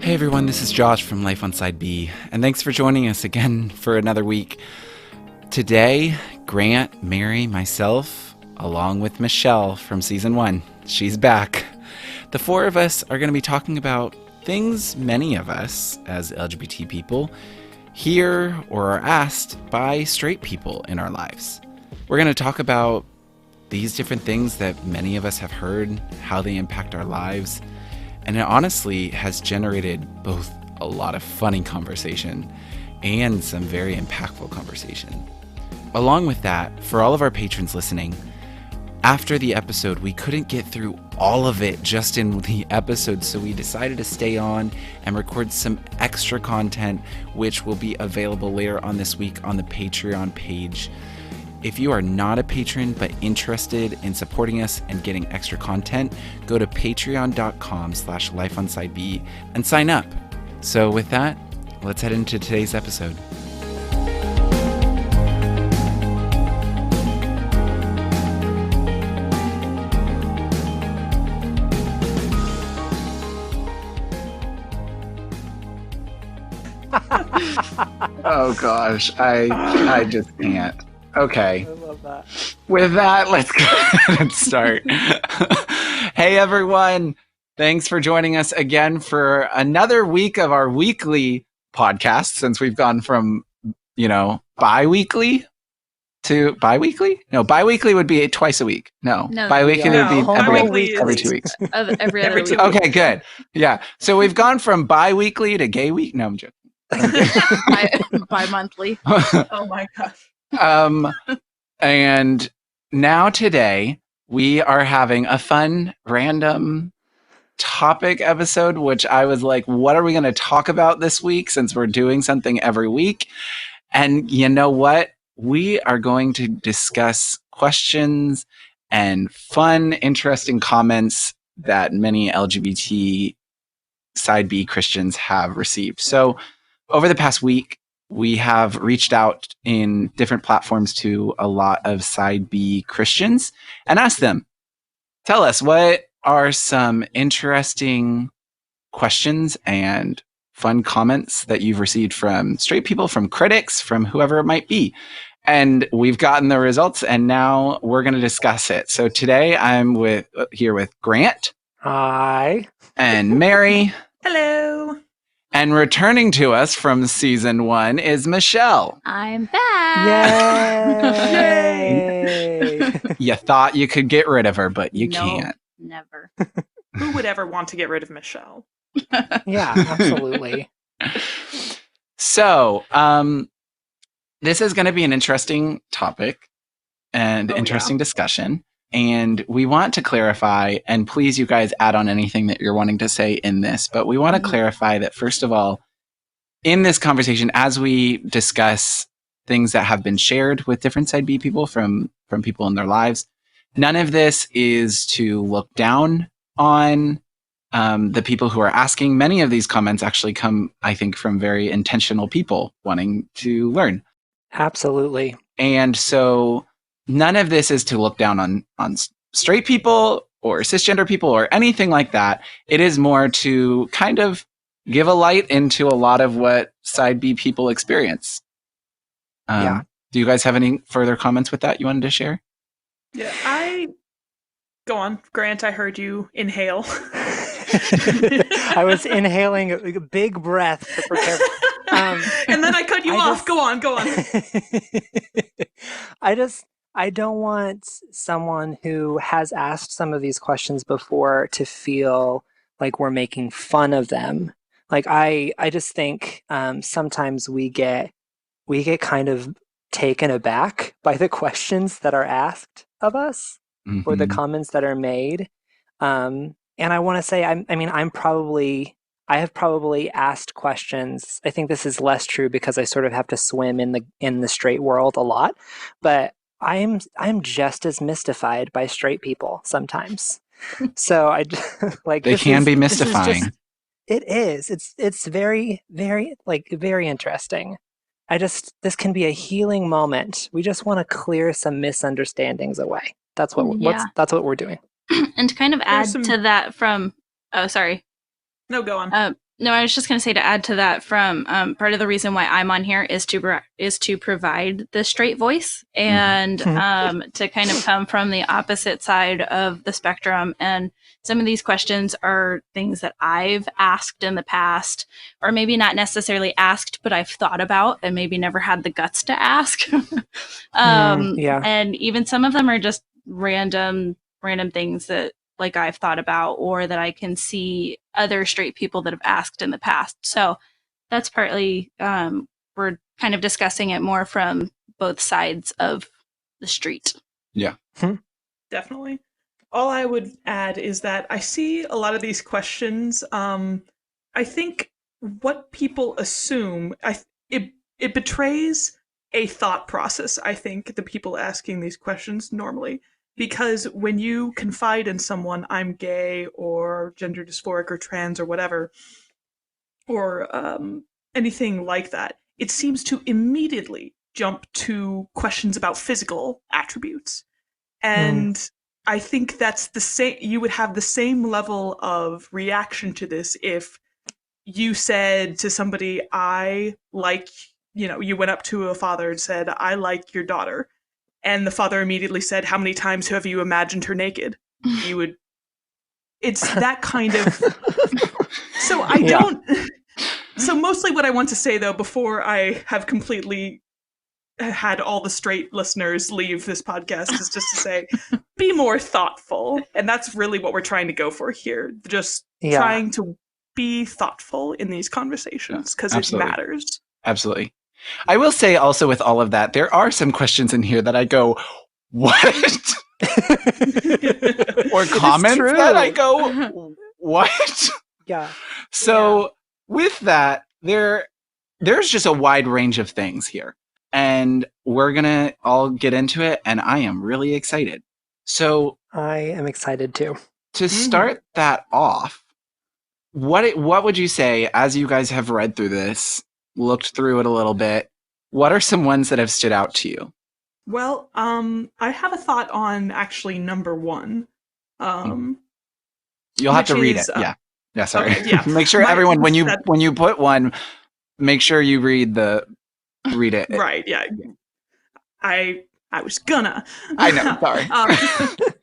Hey everyone, this is Josh from Life on Side B, and thanks for joining us again for another week. Today, Grant, Mary, myself, along with Michelle from Season 1, she's back. The four of us are going to be talking about things many of us, as LGBT people, hear or are asked by straight people in our lives. We're going to talk about these different things that many of us have heard, how they impact our lives, and it honestly has generated both a lot of funny conversation and some very impactful conversation. Along with that, for all of our patrons listening, after the episode, we couldn't get through all of it just in the episode, so we decided to stay on and record some extra content, which will be available later on this week on the Patreon page. If you are not a patron but interested in supporting us and getting extra content, go to patreon.com/lifeonsideb and sign up. So with that, let's head into today's episode. Oh gosh, I just can't. Okay. I love that. With that, let's go ahead and start. Hey everyone, thanks for joining us again for another week of our weekly podcast, since we've gone from, bi-weekly to bi-weekly? No, bi-weekly would be twice a week. No, bi-weekly would be every 2 weeks. Every other week. Okay, good. Yeah. So we've gone from bi-weekly to gay week. No, I'm joking. Bi-monthly. Oh my gosh. And now today we are having a fun random topic episode, which I was like, what are we going to talk about this week, since we're doing something every week? And you know what? We are going to discuss questions and fun, interesting comments that many LGBT Side B Christians have received. So over the past week, we have reached out in different platforms to a lot of Side B Christians and asked them, tell us, what are some interesting questions and fun comments that you've received from straight people, from critics, from whoever it might be? And we've gotten the results, and now we're going to discuss it. So today I'm here with Grant. Hi. And Mary. Hello. And returning to us from Season 1 is Michelle. I'm back. Yay. You thought you could get rid of her, but you can't. Never. Who would ever want to get rid of Michelle? Yeah, absolutely. So, this is going to be an interesting topic and interesting discussion. And we want to clarify, and please, you guys, add on anything that you're wanting to say in this, but we want to clarify that, first of all, in this conversation, as we discuss things that have been shared with different Side B people from people in their lives, none of this is to look down on the people who are asking. Many of these comments actually come, I think, from very intentional people wanting to learn. Absolutely. And so none of this is to look down on straight people or cisgender people or anything like that. It is more to kind of give a light into a lot of what Side B people experience. Yeah. Do you guys have any further comments with that you wanted to share? Yeah, Go on, Grant, I heard you inhale. I was inhaling a big breath to prepare. And then I cut you off. Go on. I don't want someone who has asked some of these questions before to feel like we're making fun of them. Like I just think sometimes we get kind of taken aback by the questions that are asked of us or the comments that are made. And I want to say, I have probably asked questions. I think this is less true because I sort of have to swim in the straight world a lot, but I'm just as mystified by straight people sometimes. So I like they can be mystifying. It is. It's very, very, very interesting. This can be a healing moment. We just want to clear some misunderstandings away. That's what we're doing. And to kind of add to that from, oh, sorry. No, go on. No, I was just going to say, to add to that, from part of the reason why I'm on here is to provide the straight voice and to kind of come from the opposite side of the spectrum. And some of these questions are things that I've asked in the past, or maybe not necessarily asked, but I've thought about and maybe never had the guts to ask. Yeah. And even some of them are just random things that, like, I've thought about, or that I can see other straight people that have asked in the past. So that's partly, we're kind of discussing it more from both sides of the street. Yeah. Definitely. All I would add is that I see a lot of these questions. I think what people assume, it betrays a thought process, I think, the people asking these questions normally. Because when you confide in someone, I'm gay or gender dysphoric or trans or whatever, or anything like that, it seems to immediately jump to questions about physical attributes. And I think that's the same. You would have the same level of reaction to this if you said to somebody, I like, you went up to a father and said, I like your daughter. And the father immediately said, how many times have you imagined her naked? You would, it's that kind of, so I don't, so mostly what I want to say though, before I have completely had all the straight listeners leave this podcast, is just to say, be more thoughtful. And that's really what we're trying to go for here. Just trying to be thoughtful in these conversations, because it matters. Absolutely. I will say also, with all of that, there are some questions in here that I go, what? Or comments that I go, what? Yeah. So with that, there's just a wide range of things here. And we're going to all get into it. And I am really excited. So I am excited too. To start that off, what would you say, as you guys have read through this, looked through it a little bit, what are some ones that have stood out to you? Well, I have a thought on actually number one. You'll have to read it. Yeah, sorry. Okay, Make sure everyone, when you put one, make sure you read it. Right, yeah. I was gonna. I know, sorry.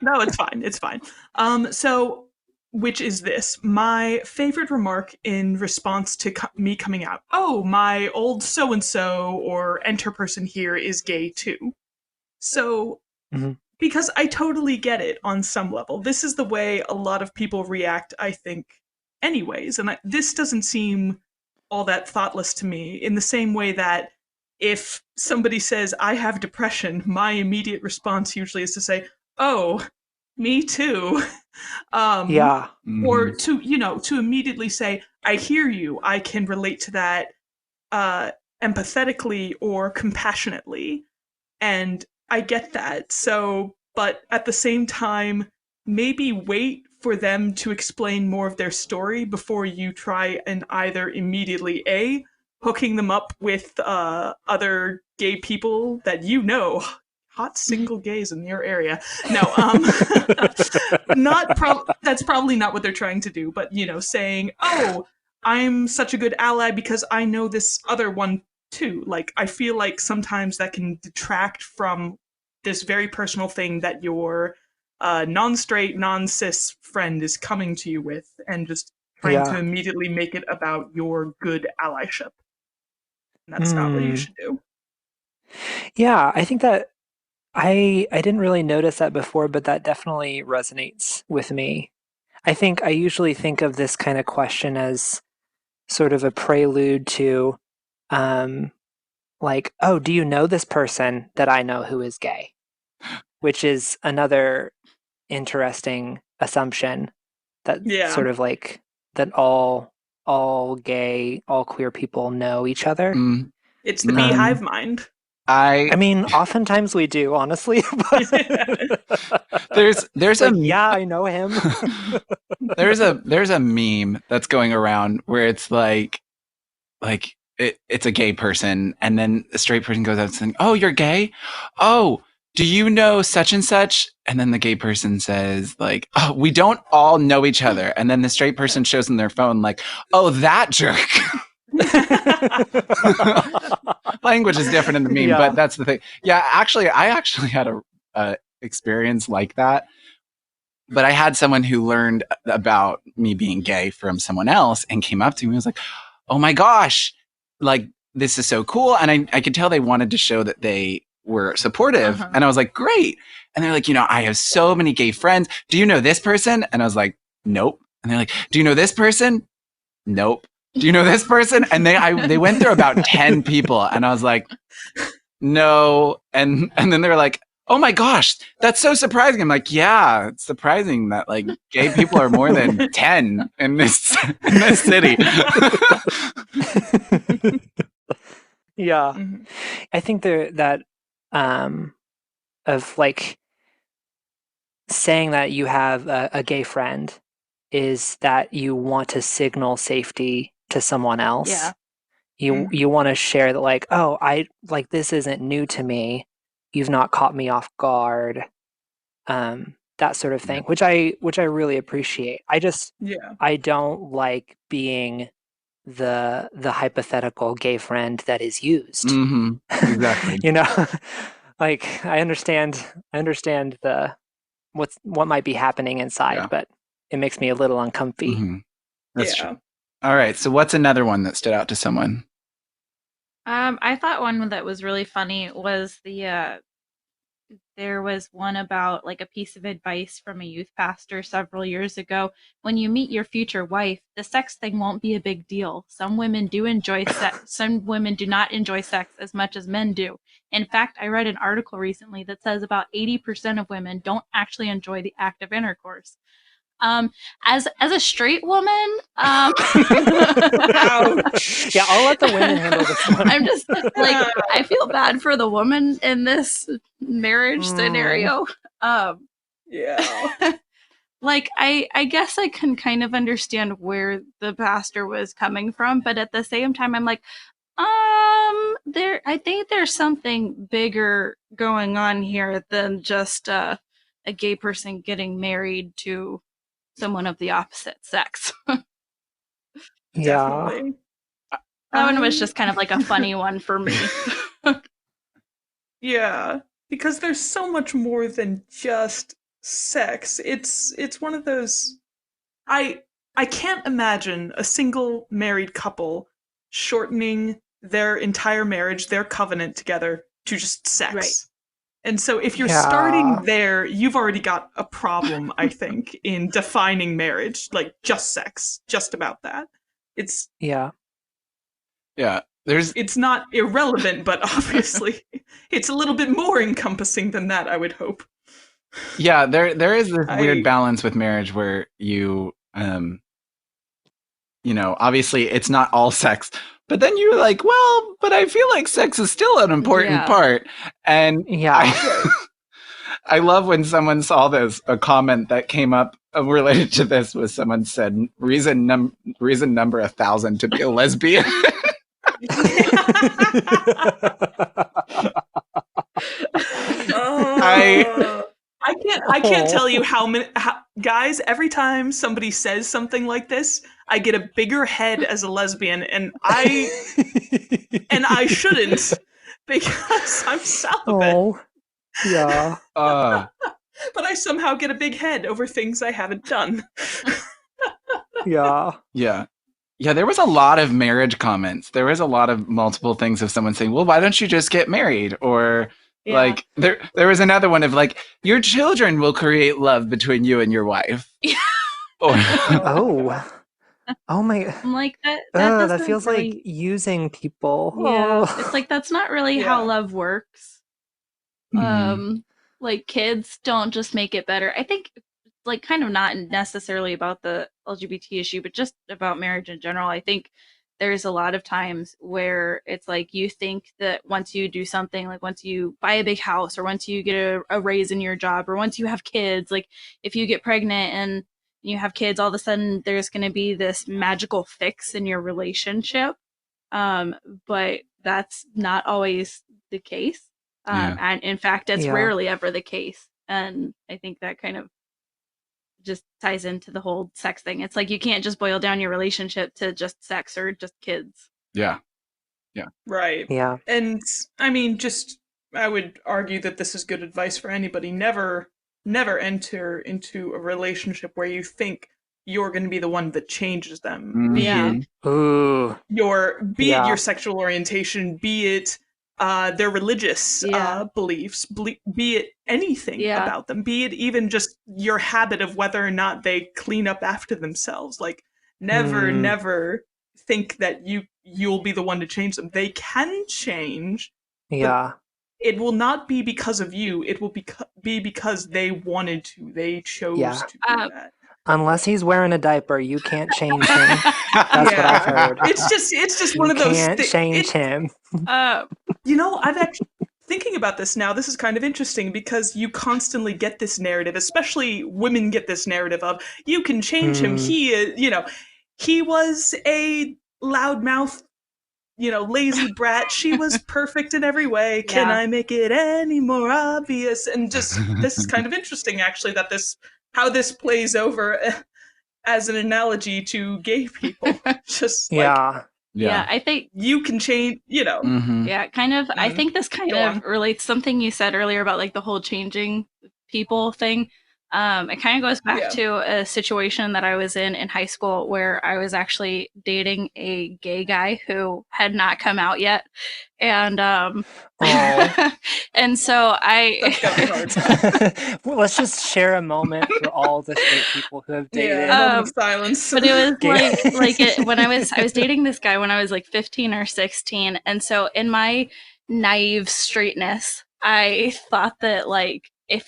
No, it's fine. So, which is this? My favorite remark in response to me coming out, oh, my old so-and-so or enter person here is gay too. So, because I totally get it on some level. This is the way a lot of people react, I think, anyways. And this doesn't seem all that thoughtless to me, in the same way that if somebody says, I have depression, my immediate response usually is to say, oh, me too. Or to immediately say, I hear you, I can relate to that empathetically or compassionately, and I get that. So, but at the same time, maybe wait for them to explain more of their story before you try and either immediately hooking them up with other gay people that hot single gays in your area. No, that's probably not what they're trying to do, but saying, oh, I'm such a good ally because I know this other one too. Like, I feel like sometimes that can detract from this very personal thing that your non-straight, non-cis friend is coming to you with, and just trying to immediately make it about your good allyship. And that's not what you should do. Yeah, I think that I didn't really notice that before, but that definitely resonates with me. I think I usually think of this kind of question as sort of a prelude to, like, oh, do you know this person that I know who is gay? Which is another interesting assumption that sort of like that all gay, all queer people know each other. It's the beehive mind. I mean, oftentimes we do, honestly. There's like, I know him. there's a meme that's going around where it's like it's a gay person, and then a straight person goes out saying, "Oh, you're gay? Oh, do you know such and such? And then the gay person says, like, oh, we don't all know each other. And then the straight person shows them their phone, like, oh, that jerk. Language is different in the meme, but that's the thing. Yeah, actually, I actually had a experience like that. But I had someone who learned about me being gay from someone else and came up to me and was like, oh my gosh, like, this is so cool. And I could tell they wanted to show that they were supportive. And I was like, great. And they're like, I have so many gay friends. Do you know this person? And I was like, nope. And they're like, do you know this person? Nope. Do you know this person? And they went through about 10 people. And I was like, no. And then they were like, oh my gosh, that's so surprising. I'm like, yeah, it's surprising that like gay people are more than 10 in this city. Yeah. I think that of like saying that you have a gay friend is that you want to signal safety to someone else. Yeah. You want to share that like, oh, I like this isn't new to me. You've not caught me off guard. That sort of thing, which I really appreciate. I don't like being the hypothetical gay friend that is used. Exactly. Like I understand what might be happening inside, but it makes me a little uncomfy. That's true. All right. So what's another one that stood out to someone? I thought one that was really funny was there was one about like a piece of advice from a youth pastor several years ago. When you meet your future wife, the sex thing won't be a big deal. Some women do enjoy sex. Some women do not enjoy sex as much as men do. In fact, I read an article recently that says about 80% of women don't actually enjoy the act of intercourse. As a straight woman, Yeah, I'll let the women handle this one. I'm just like, I feel bad for the woman in this marriage scenario. Like I guess I can kind of understand where the pastor was coming from, but at the same time I'm like, I think there's something bigger going on here than just a gay person getting married to someone of the opposite sex. Definitely. That one was just kind of like a funny one for me. Yeah, because there's so much more than just sex. It's one of those. I can't imagine a single married couple shortening their entire marriage, their covenant together to just sex. Right. And so if you're starting there, you've already got a problem, I think, in defining marriage, like just sex, just about that. It's it's not irrelevant, but obviously it's a little bit more encompassing than that, I would hope. Yeah, there is this weird balance with marriage where you obviously it's not all sex, but then you're like, well, but I feel like sex is still an important part. And I love when someone saw this, a comment that came up related to this was someone said, reason number 1,000 to be a lesbian. I can't tell you how many guys, every time somebody says something like this, I get a bigger head as a lesbian, and I shouldn't, because I'm celibate. Yeah. But I somehow get a big head over things I haven't done. Yeah. Yeah, there was a lot of marriage comments. There was a lot of multiple things of someone saying, well, why don't you just get married? Or like there was another one of like, your children will create love between you and your wife. Oh my. I'm like that feels really, like using people. Yeah. It's like that's not really how love works. Like kids don't just make it better. I think like kind of not necessarily about the LGBT issue, but just about marriage in general. I think there's a lot of times where it's like you think that once you do something, like once you buy a big house or once you get a raise in your job or once you have kids, like if you get pregnant and you have kids, all of a sudden there's going to be this magical fix in your relationship. But that's not always the case. And in fact, it's Yeah. rarely ever the case. And I think that kind of just ties into the whole sex thing. It's like you can't just boil down your relationship to just sex or just kids. Yeah. Right. Yeah. And I mean, I would argue that this is good advice for anybody. Never enter into a relationship where you think you're going to be the one that changes them. Mhm. Yeah. Ooh. Be it Yeah. your sexual orientation, be it their religious beliefs, be it anything about them, be it even just your habit of whether or not they clean up after themselves. Like, never think that you'll be the one to change them. They can change. Yeah. It will not be because of you. It will be because they wanted to. They chose to do that. Unless he's wearing a diaper, you can't change him. That's what I've heard. It's just one of those things. You can't change him. I've actually thinking about this now. This is kind of interesting because you constantly get this narrative, especially women get this narrative of you can change him. He is, he was a loudmouth, lazy brat. She was perfect in every way. Can I make it any more obvious? And just this is kind of interesting, actually, that how this plays over as an analogy to gay people. Just I think you can change, Mm-hmm. Yeah, kind of. I think this kind of relates something you said earlier about like the whole changing people thing. It kind of goes back to a situation that I was in high school where I was actually dating a gay guy who had not come out yet. And and so That's gotta be hard. Well, let's just share a moment for all the straight people who have dated. Moment of silence. But it was when I was dating this guy when I was like 15 or 16, and so in my naive straightness, I thought that like if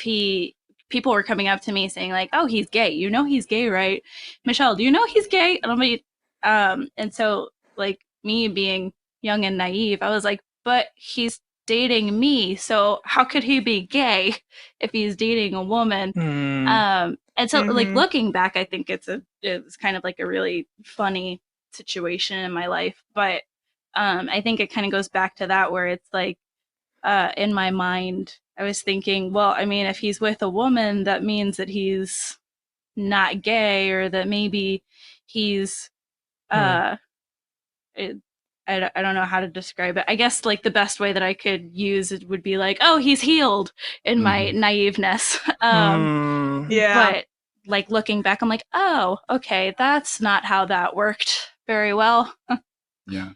people were coming up to me saying like, "Oh, he's gay. You know he's gay, right? Michelle, do you know he's gay?" And I'm like, and so like me being young and naive, I was like, "But he's dating me, so how could he be gay if he's dating a woman?" And so like looking back, I think it's kind of like a really funny situation in my life. But I think it kind of goes back to that where it's like in my mind, I was thinking, well, I mean, if he's with a woman, that means that he's not gay, or that maybe he's I don't know how to describe it. I guess like the best way that I could use it would be like, oh, he's healed in my naiveness. But like looking back, I'm like, oh, okay, that's not how that worked very well. Yeah.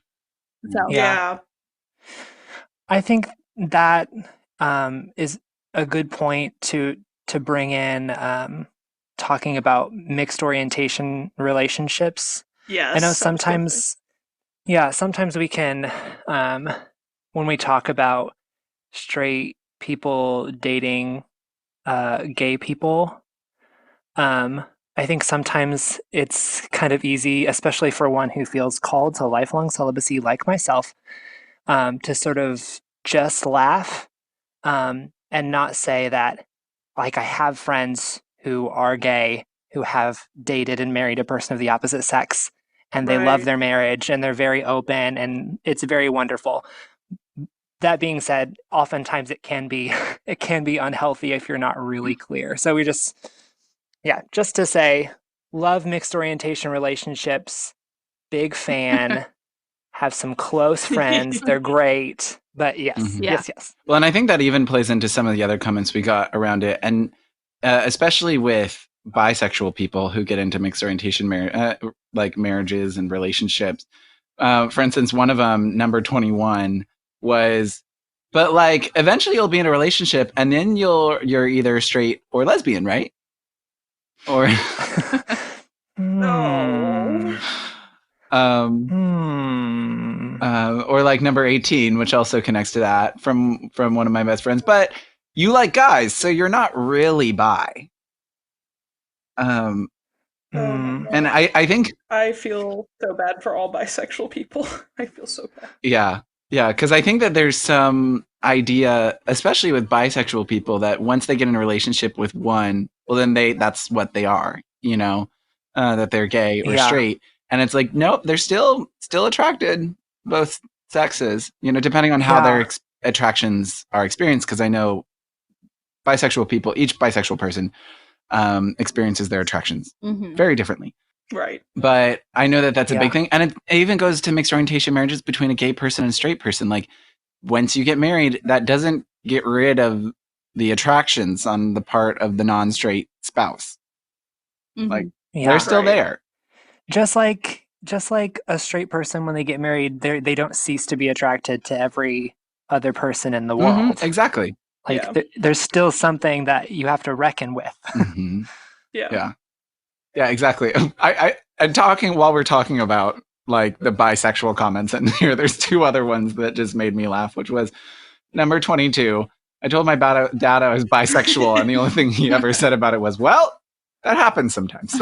So I think that is a good point to bring in talking about mixed orientation relationships. Yes. I know sometimes we can, when we talk about straight people dating gay people, I think sometimes it's kind of easy, especially for one who feels called to lifelong celibacy like myself, to sort of just laugh and not say that, like, I have friends who are gay who have dated and married a person of the opposite sex, and they love their marriage and they're very open and it's very wonderful. That being said, oftentimes it can be unhealthy if you're not really clear. So we just to say, love mixed orientation relationships, big fan, have some close friends, they're great. But yes. Well, and I think that even plays into some of the other comments we got around it, and especially with bisexual people who get into mixed orientation like marriages and relationships. For instance, one of them, number 21, was, but like eventually you'll be in a relationship and then you're either straight or lesbian, right? Or or like number 18, which also connects to that from one of my best friends. But you like guys, so you're not really bi. And I think I feel so bad for all bisexual people. I feel so bad. Yeah, because I think that there's some idea, especially with bisexual people, that once they get in a relationship with one, well, then that's what they are, that they're gay or straight. And it's like, nope, they're still attracted, both sexes, depending on how they're attractions are experienced, because I know bisexual people, each bisexual person experiences their attractions very differently. Right. But I know that that's a big thing. And it even goes to mixed orientation marriages between a gay person and a straight person. Like, once you get married, that doesn't get rid of the attractions on the part of the non-straight spouse. Like, they're still there. Just like a straight person, when they get married, they don't cease to be attracted to every other person in the world. Exactly. Like, there's still something that you have to reckon with. Yeah, exactly. I'm talking while we're talking about like the bisexual comments in here. There's two other ones that just made me laugh, which was number 22. I told my dad I was bisexual, and the only thing he ever said about it was, "Well, that happens sometimes."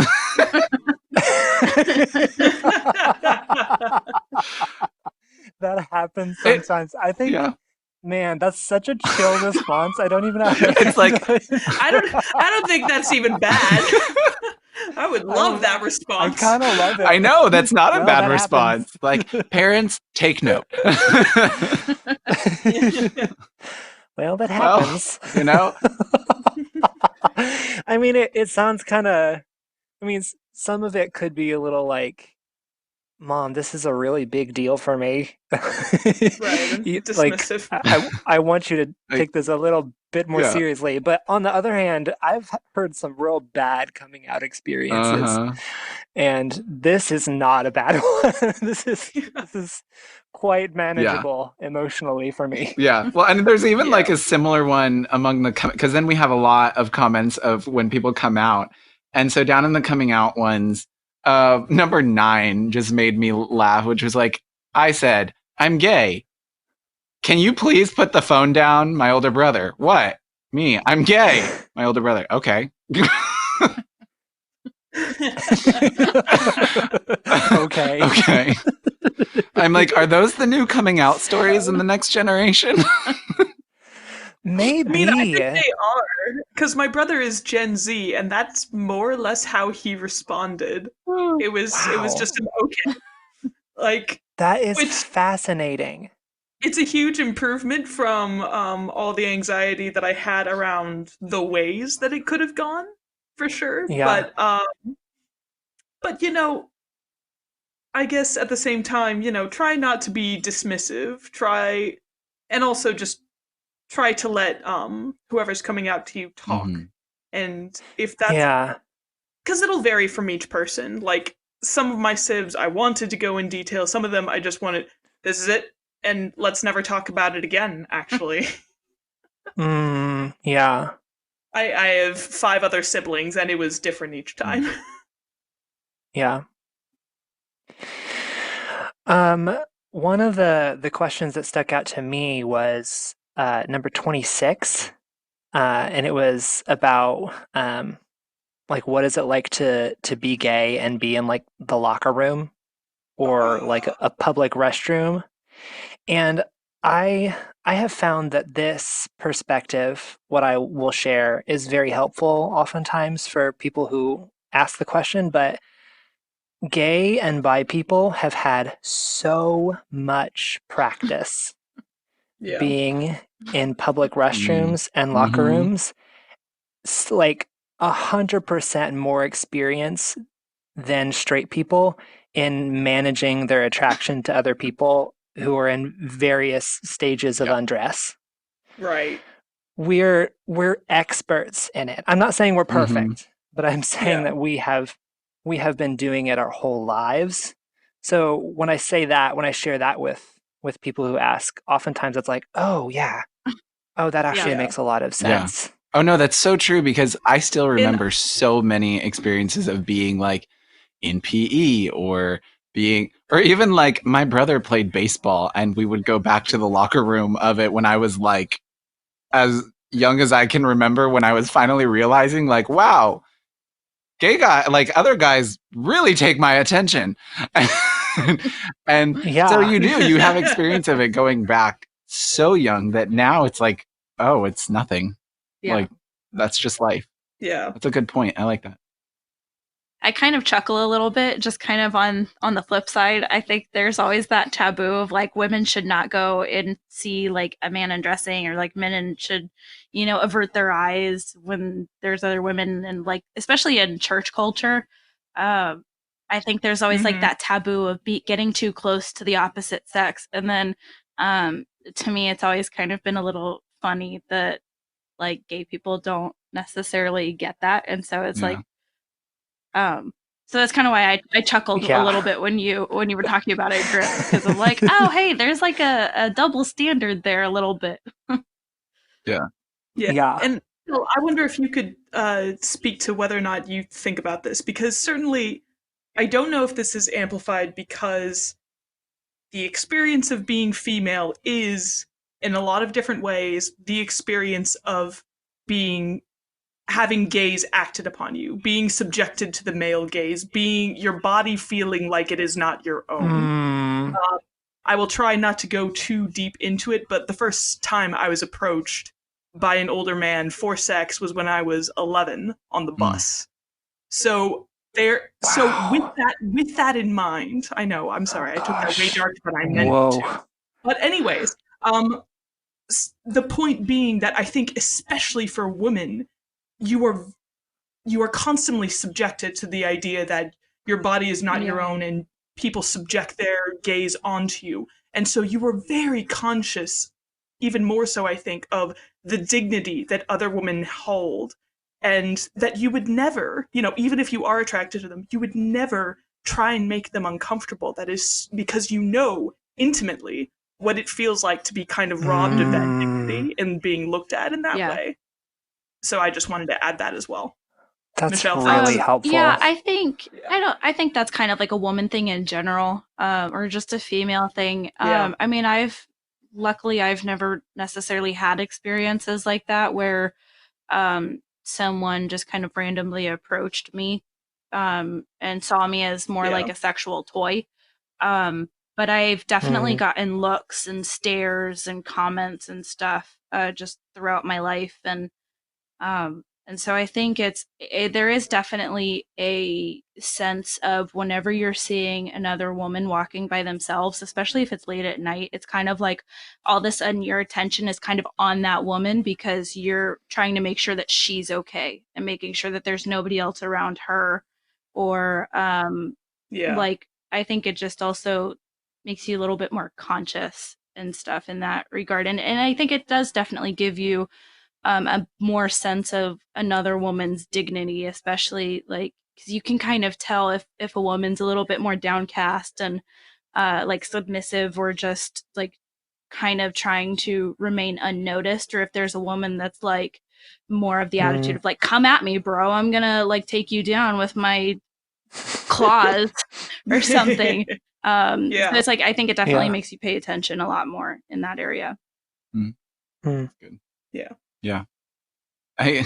That happens sometimes. I think. Yeah. Man, that's such a chill response. I don't even know. It's like I don't think that's even bad. I would love that response. I kind of love it. I know that's not a bad response. Like, parents, take note. Well, that happens. Well, you know. I mean, it sounds kind of. I mean, some of it could be a little like, Mom, this is a really big deal for me. Right, dismissive. I want you to take this a little bit more seriously. But on the other hand, I've heard some real bad coming out experiences. And this is not a bad one. This is quite manageable emotionally for me. Yeah. Well, and there's even like a similar one among the, because then we have a lot of comments of when people come out. And so down in the coming out ones, number 9 just made me laugh, which was like, I said, "I'm gay. Can you please put the phone down?" My older brother. "What? Me? I'm gay." My older brother. "Okay." Okay. I'm like, are those the new coming out stories in the next generation? Maybe. I think they are, because my brother is Gen Z, and that's more or less how he responded. It was just an okay. Like, that is fascinating. It's a huge improvement from all the anxiety that I had around the ways that it could have gone, for sure. Yeah. But you know, I guess at the same time, you know, try not to be dismissive. And also just try to let whoever's coming out to you talk. And if that's because it'll vary from each person. Like, some of my sibs, I wanted to go in detail. Some of them, I just wanted, this is it, and let's never talk about it again, actually. Yeah. I have 5 other siblings, and it was different each time. Yeah. One of the questions that stuck out to me was number 26, and it was about like, what is it like to be gay and be in like the locker room or like a public restroom? And I have found that this perspective, what I will share, is very helpful oftentimes for people who ask the question, but gay and bi people have had so much practice being in public restrooms and locker rooms. It's like 100% more experience than straight people in managing their attraction to other people who are in various stages of undress. Right. We're experts in it. I'm not saying we're perfect, but I'm saying that we have been doing it our whole lives. So when I say that, when I share that with people who ask, oftentimes it's like, oh yeah, oh, that actually makes a lot of sense. Yeah. Oh no, that's so true, because I still remember so many experiences of being like in PE or even like my brother played baseball, and we would go back to the locker room of it when I was like as young as I can remember, when I was finally realizing like, wow, gay guy, like other guys really take my attention. And so you have experience of it going back so young that now it's like, oh, it's nothing. Like, that's just life. Yeah. That's a good point. I like that. I kind of chuckle a little bit, just kind of on the flip side. I think there's always that taboo of like women should not go and see like a man undressing, or like men should, avert their eyes when there's other women, and like especially in church culture. I think there's always like that taboo of getting too close to the opposite sex, and then to me, it's always kind of been a little funny that like gay people don't necessarily get that, and so it's like so that's kind of why I chuckled a little bit when you were talking about it, Grip, because I'm like, oh hey, there's like a double standard there a little bit. Yeah. And I wonder if you could speak to whether or not you think about this, because certainly I don't know if this is amplified because the experience of being female is, in a lot of different ways, the experience of having gaze acted upon you, being subjected to the male gaze, being your body feeling like it is not your own. I will try not to go too deep into it, but the first time I was approached by an older man for sex was when I was 11 on the bus. So with that in mind, I know, I'm sorry, I took that way dark, but I meant to. But anyways, the point being that I think especially for women, you are constantly subjected to the idea that your body is not your own, and people subject their gaze onto you. And so you were very conscious, even more so, I think, of the dignity that other women hold, and that you would never, even if you are attracted to them, you would never try and make them uncomfortable. That is because you know intimately what it feels like to be kind of robbed of that dignity and being looked at in that way. So I just wanted to add that as well. That's Michelle, really helpful. Yeah, I think that's kind of like a woman thing in general, or just a female thing. I mean, luckily I've never necessarily had experiences like that where someone just kind of randomly approached me and saw me as more like a sexual toy. But I've definitely gotten looks and stares and comments and stuff just throughout my life, and so I think there is definitely a sense of whenever you're seeing another woman walking by themselves, especially if it's late at night, it's kind of like all of a sudden your attention is kind of on that woman because you're trying to make sure that she's okay and making sure that there's nobody else around her, or like I think it just also makes you a little bit more conscious and stuff in that regard, and I think it does definitely give you a more sense of another woman's dignity, especially like because you can kind of tell if a woman's a little bit more downcast and like submissive, or just like kind of trying to remain unnoticed, or if there's a woman that's like more of the attitude of like, come at me, bro, I'm gonna like take you down with my claws or something. So it's like I think it definitely makes you pay attention a lot more in that area. Good. Yeah. I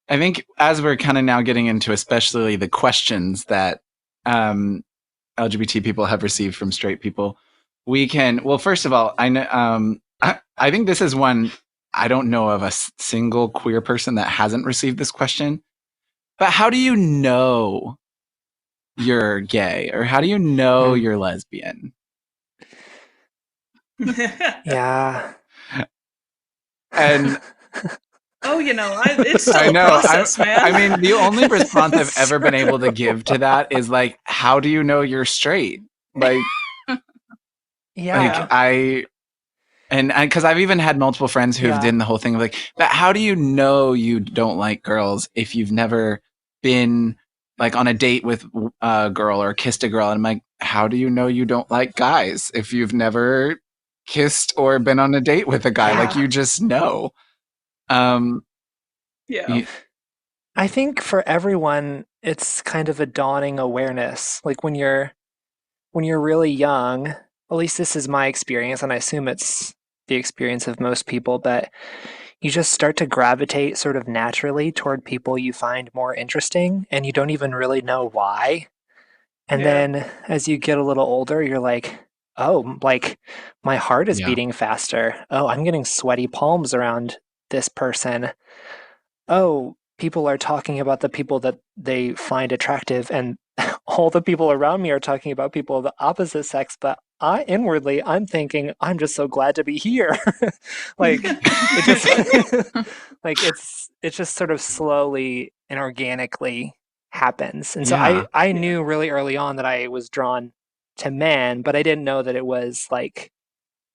think as we're kind of now getting into especially the questions that LGBT people have received from straight people, we can, well, first of all, I know I think this is one, I don't know of a single queer person that hasn't received this question. But how do you know you're gay, or how do you know you're lesbian? And it's still a process, man. I mean, the only response I've ever been able to give to that is like, how do you know you're straight? Like, like and because I've even had multiple friends who've done the whole thing of like, but how do you know you don't like girls if you've never been like on a date with a girl or kissed a girl? And I'm like, how do you know you don't like guys if you've never kissed or been on a date with a guy? Like, you just know. I think for everyone, it's kind of a dawning awareness. Like when you're really young, at least this is my experience, and I assume it's the experience of most people, but you just start to gravitate sort of naturally toward people you find more interesting, and you don't even really know why. And then as you get a little older, you're like, oh, like my heart is beating faster. Oh, I'm getting sweaty palms around this person. Oh, people are talking about the people that they find attractive, and all the people around me are talking about people of the opposite sex, but I'm thinking, I'm just so glad to be here. Like it just like it's just sort of slowly and organically happens. And so Yeah. I knew really early on that I was drawn to men, but I didn't know that it was like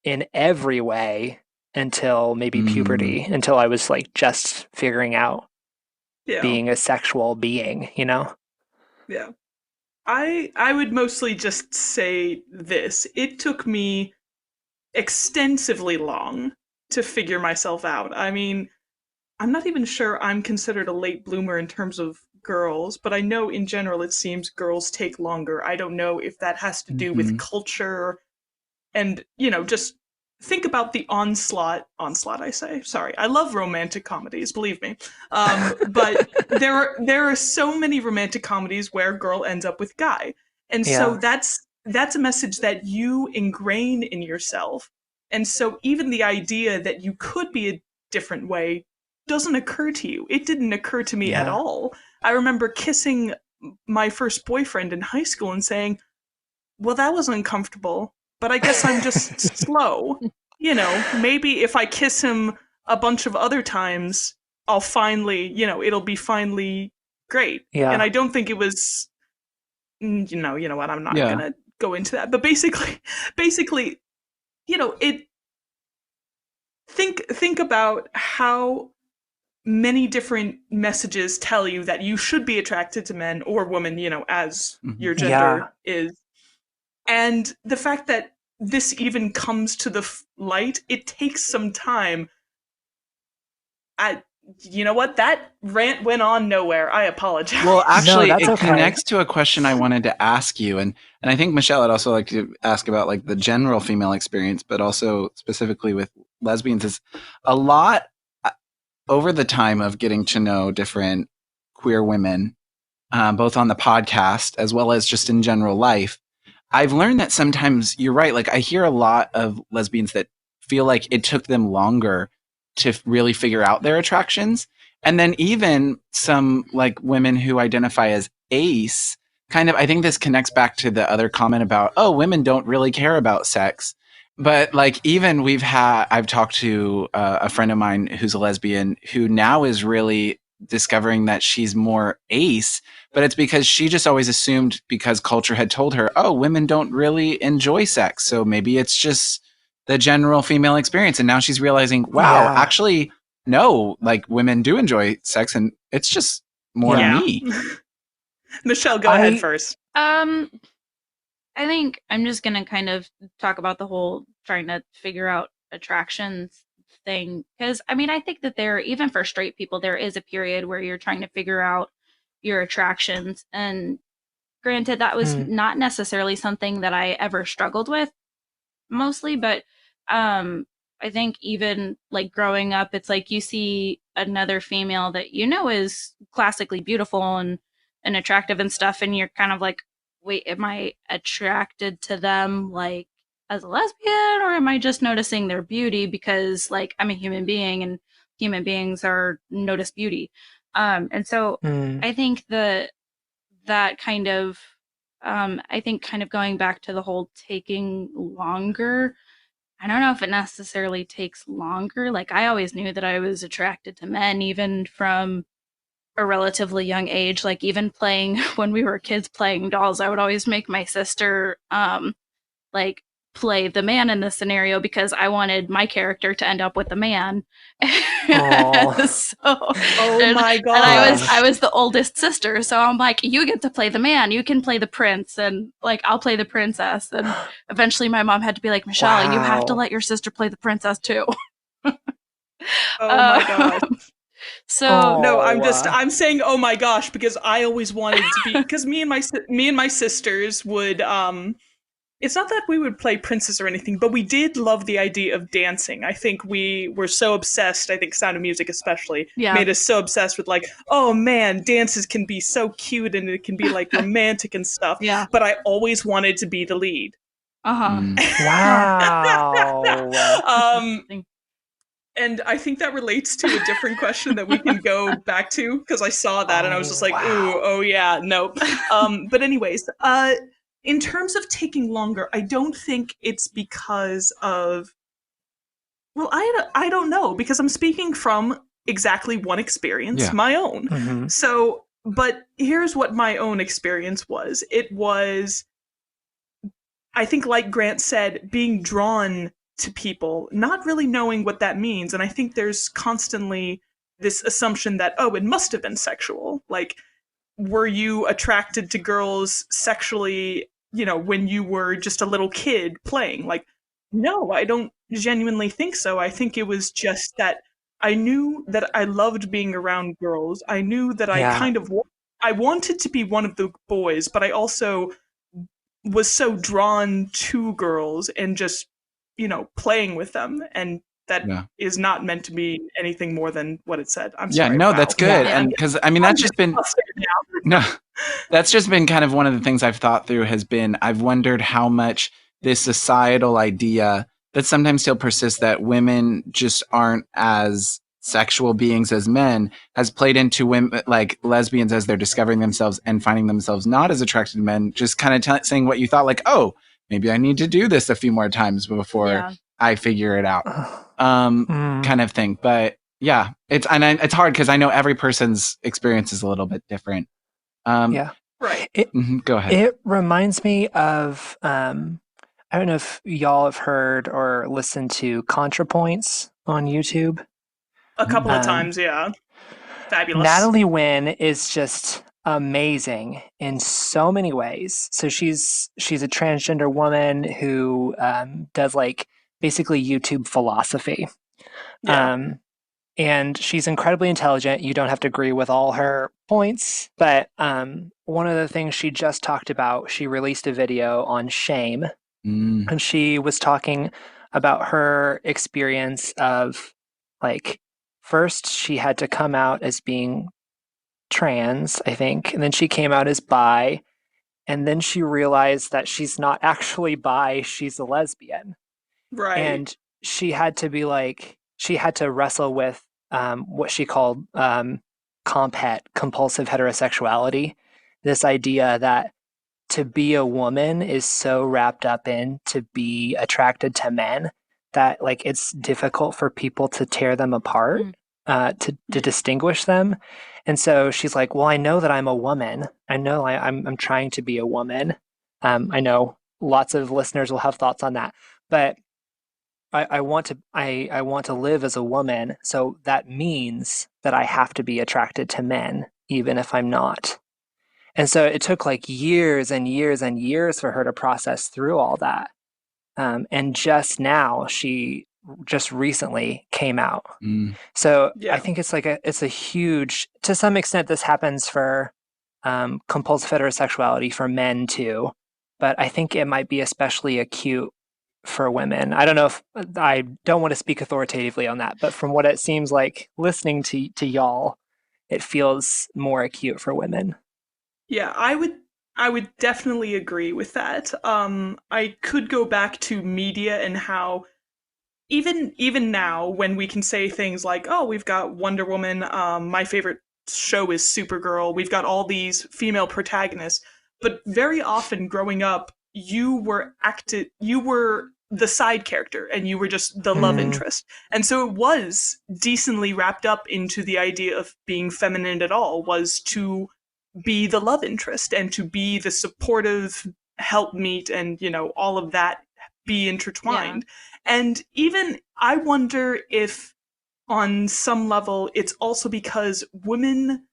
in every way until maybe puberty, until I was like just figuring out Yeah. being a sexual being, you know? Yeah. I would mostly just say this. It took me extensively long to figure myself out. I mean, I'm not even sure I'm considered a late bloomer in terms of girls, but I know in general it seems girls take longer. I don't know if that has to do with culture and, just think about the onslaught I say. Sorry. I love romantic comedies, believe me. But there are so many romantic comedies where girl ends up with guy. And so Yeah. that's a message that you ingrain in yourself. And so even the idea that you could be a different way doesn't occur to you. It didn't occur to me at Yeah. all. I remember kissing my first boyfriend in high school and saying, well, that was uncomfortable, but I guess I'm just slow. Maybe if I kiss him a bunch of other times, I'll finally, it'll be finally great. And Yeah. I don't think it was, you know what, I'm not Yeah. going to go into that. But basically, it, think about how many different messages tell you that you should be attracted to men or women, as your gender is. And the fact that this even comes to the light, it takes some time. You know what? That rant went on nowhere. I apologize. Well, actually, that's it okay. connects to a question I wanted to ask you, and I think Michelle would also like to ask about like the general female experience, but also specifically with lesbians. Is a lot over the time of getting to know different queer women, both on the podcast as well as just in general life. I've learned that sometimes you're right. Like I hear a lot of lesbians that feel like it took them longer to really figure out their attractions. And then even some like women who identify as ace kind of, I think this connects back to the other comment about, oh, women don't really care about sex. But like even I've talked to a friend of mine who's a lesbian who now is really discovering that she's more ace, but it's because she just always assumed because culture had told her, oh, women don't really enjoy sex. So maybe it's just the general female experience. And now she's realizing, wow, actually, no, like women do enjoy sex and it's just more me. Michelle, go ahead first. I think I'm just going to kind of talk about the whole trying to figure out attractions thing. Because, I mean, I think that even for straight people, there is a period where you're trying to figure out your attractions. And granted, that was not necessarily something that I ever struggled with mostly. But I think even like growing up, it's like you see another female that is classically beautiful and attractive and stuff. And you're kind of like, wait, am I attracted to them like as a lesbian, or am I just noticing their beauty because like I'm a human being and human beings are notice beauty? And so I think that kind of I think kind of going back to the whole taking longer, I don't know if it necessarily takes longer. Like I always knew that I was attracted to men even from a relatively young age. Like even playing when we were kids playing dolls, I would always make my sister like play the man in the scenario because I wanted my character to end up with the man. Oh my god! And I was the oldest sister, so I'm like, you get to play the man, you can play the prince, and like I'll play the princess. And eventually, my mom had to be like, Michelle, you have to let your sister play the princess too. Oh my gosh. So no, I'm saying oh my gosh because I always wanted to be because me and my sisters would it's not that we would play princess or anything, but we did love the idea of dancing. I think we were so obsessed, I think Sound of Music especially, made us so obsessed with like, oh man, dances can be so cute and it can be like romantic and stuff. Yeah. But I always wanted to be the lead. Wow. And I think that relates to a different question that we can go back to, because I saw that and I was just like, ooh, oh yeah, nope. But anyways, in terms of taking longer, I don't think it's because of, well, I don't know, because I'm speaking from exactly one experience, my own. Mm-hmm. So, but here's what my own experience was. It was, I think, like Grant said, being drawn to people, not really knowing what that means. And I think there's constantly this assumption that, oh, it must have been sexual. Like, were you attracted to girls sexually, when you were just a little kid playing? Like, no, I don't genuinely think so. I think it was just that I knew that I loved being around girls. I knew that I wanted to be one of the boys, but I also was so drawn to girls and just, playing with them. And that is not meant to be anything more than what it said. I'm sorry. No, that's good. Yeah. And because, that's just been, that's just been kind of one of the things I've thought through has been, I've wondered how much this societal idea that sometimes still persists that women just aren't as sexual beings as men has played into women, like lesbians, as they're discovering themselves and finding themselves not as attracted to men, just kind of saying what you thought, like, oh, maybe I need to do this a few more times before I figure it out, kind of thing. But yeah, it's hard because I know every person's experience is a little bit different. Right. Go ahead. It reminds me of, I don't know if y'all have heard or listened to ContraPoints on YouTube. A couple of times, yeah. Fabulous. Natalie Wynn is just amazing in so many ways. So she's a transgender woman who does like basically YouTube philosophy. Yeah. And she's incredibly intelligent. You don't have to agree with all her points. But one of the things she just talked about, she released a video on shame. And she was talking about her experience of, like, first she had to come out as being trans, I think. And then she came out as bi. And then she realized that she's not actually bi, she's a lesbian. Right. And she had to be like, she had to wrestle with what she called compulsive heterosexuality. This idea that to be a woman is so wrapped up in to be attracted to men that like it's difficult for people to tear them apart, to distinguish them. And so she's like, well, I know that I'm a woman. I know I'm trying to be a woman. I know lots of listeners will have thoughts on that, but I want to live as a woman. So that means that I have to be attracted to men, even if I'm not. And so it took like years and years and years for her to process through all that. And just now, she just recently came out. So I think it's like it's a huge, to some extent, this happens for compulsive heterosexuality for men too. But I think it might be especially acute for women. I don't know if, I don't want to speak authoritatively on that, but from what it seems like listening to y'all, it feels more acute for women. Yeah, I would definitely agree with that. I could go back to media and how even now when we can say things like, oh, we've got Wonder Woman, my favorite show is Supergirl, we've got all these female protagonists, but very often growing up, you were the side character and you were just the love interest. And so it was decently wrapped up into the idea of being feminine at all, was to be the love interest and to be the supportive helpmeet and, all of that be intertwined. Yeah. And even I wonder if on some level it's also because women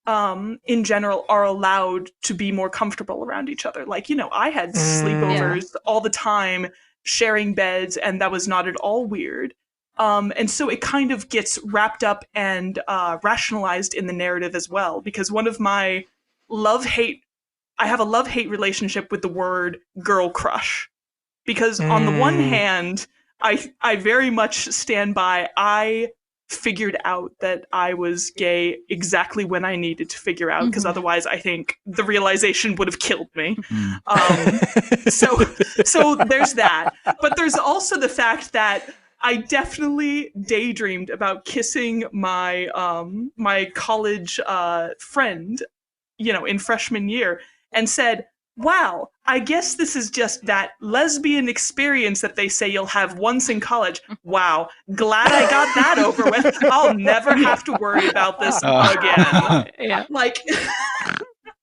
in general are allowed to be more comfortable around each other. Like, I had sleepovers all the time, sharing beds, and that was not at all weird. And so it kind of gets wrapped up and rationalized in the narrative as well, because one of my I have a love-hate relationship with the word girl crush, because on the one hand, I very much stand by, I figured out that I was gay exactly when I needed to figure out, because otherwise I think the realization would have killed me. So there's that. But there's also the fact that I definitely daydreamed about kissing my my college friend, in freshman year, and said, "Wow, I guess this is just that lesbian experience that they say you'll have once in college. Wow, glad I got that over with. I'll never have to worry about this again." Yeah. Like,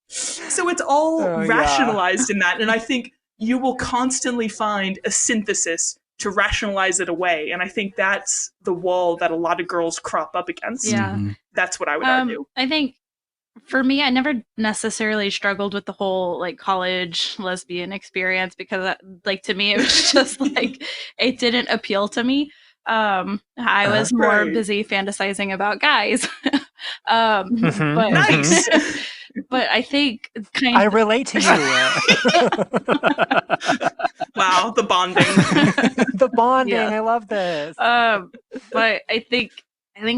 so it's all rationalized in that, and I think you will constantly find a synthesis to rationalize it away, and I think that's the wall that a lot of girls crop up against. Yeah. That's what I would argue. I think for me, I never necessarily struggled with the whole like college lesbian experience because to me it was just like it didn't appeal to me. I was more busy fantasizing about guys. But Nice. but I think I relate to you. Wow, the bonding. The bonding. Yeah. I love this. But I think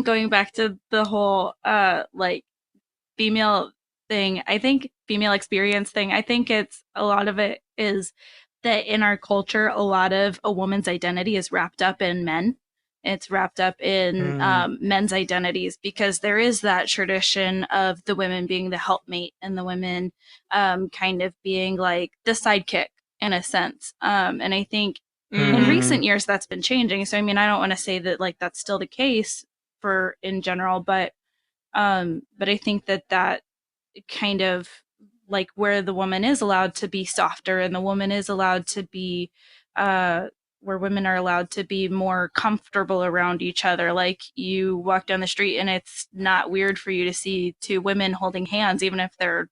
going back to the whole like female thing, I think female experience thing, I think it's a lot of it is that in our culture, a lot of a woman's identity is wrapped up in men. It's wrapped up in men's identities because there is that tradition of the women being the helpmate and the women kind of being like the sidekick in a sense. And I think in recent years that's been changing. So I mean, I don't want to say that like that's still the case for in general, but I think that kind of like where the woman is allowed to be softer and the woman is allowed to be where women are allowed to be more comfortable around each other. Like you walk down the street and it's not weird for you to see two women holding hands, even if they're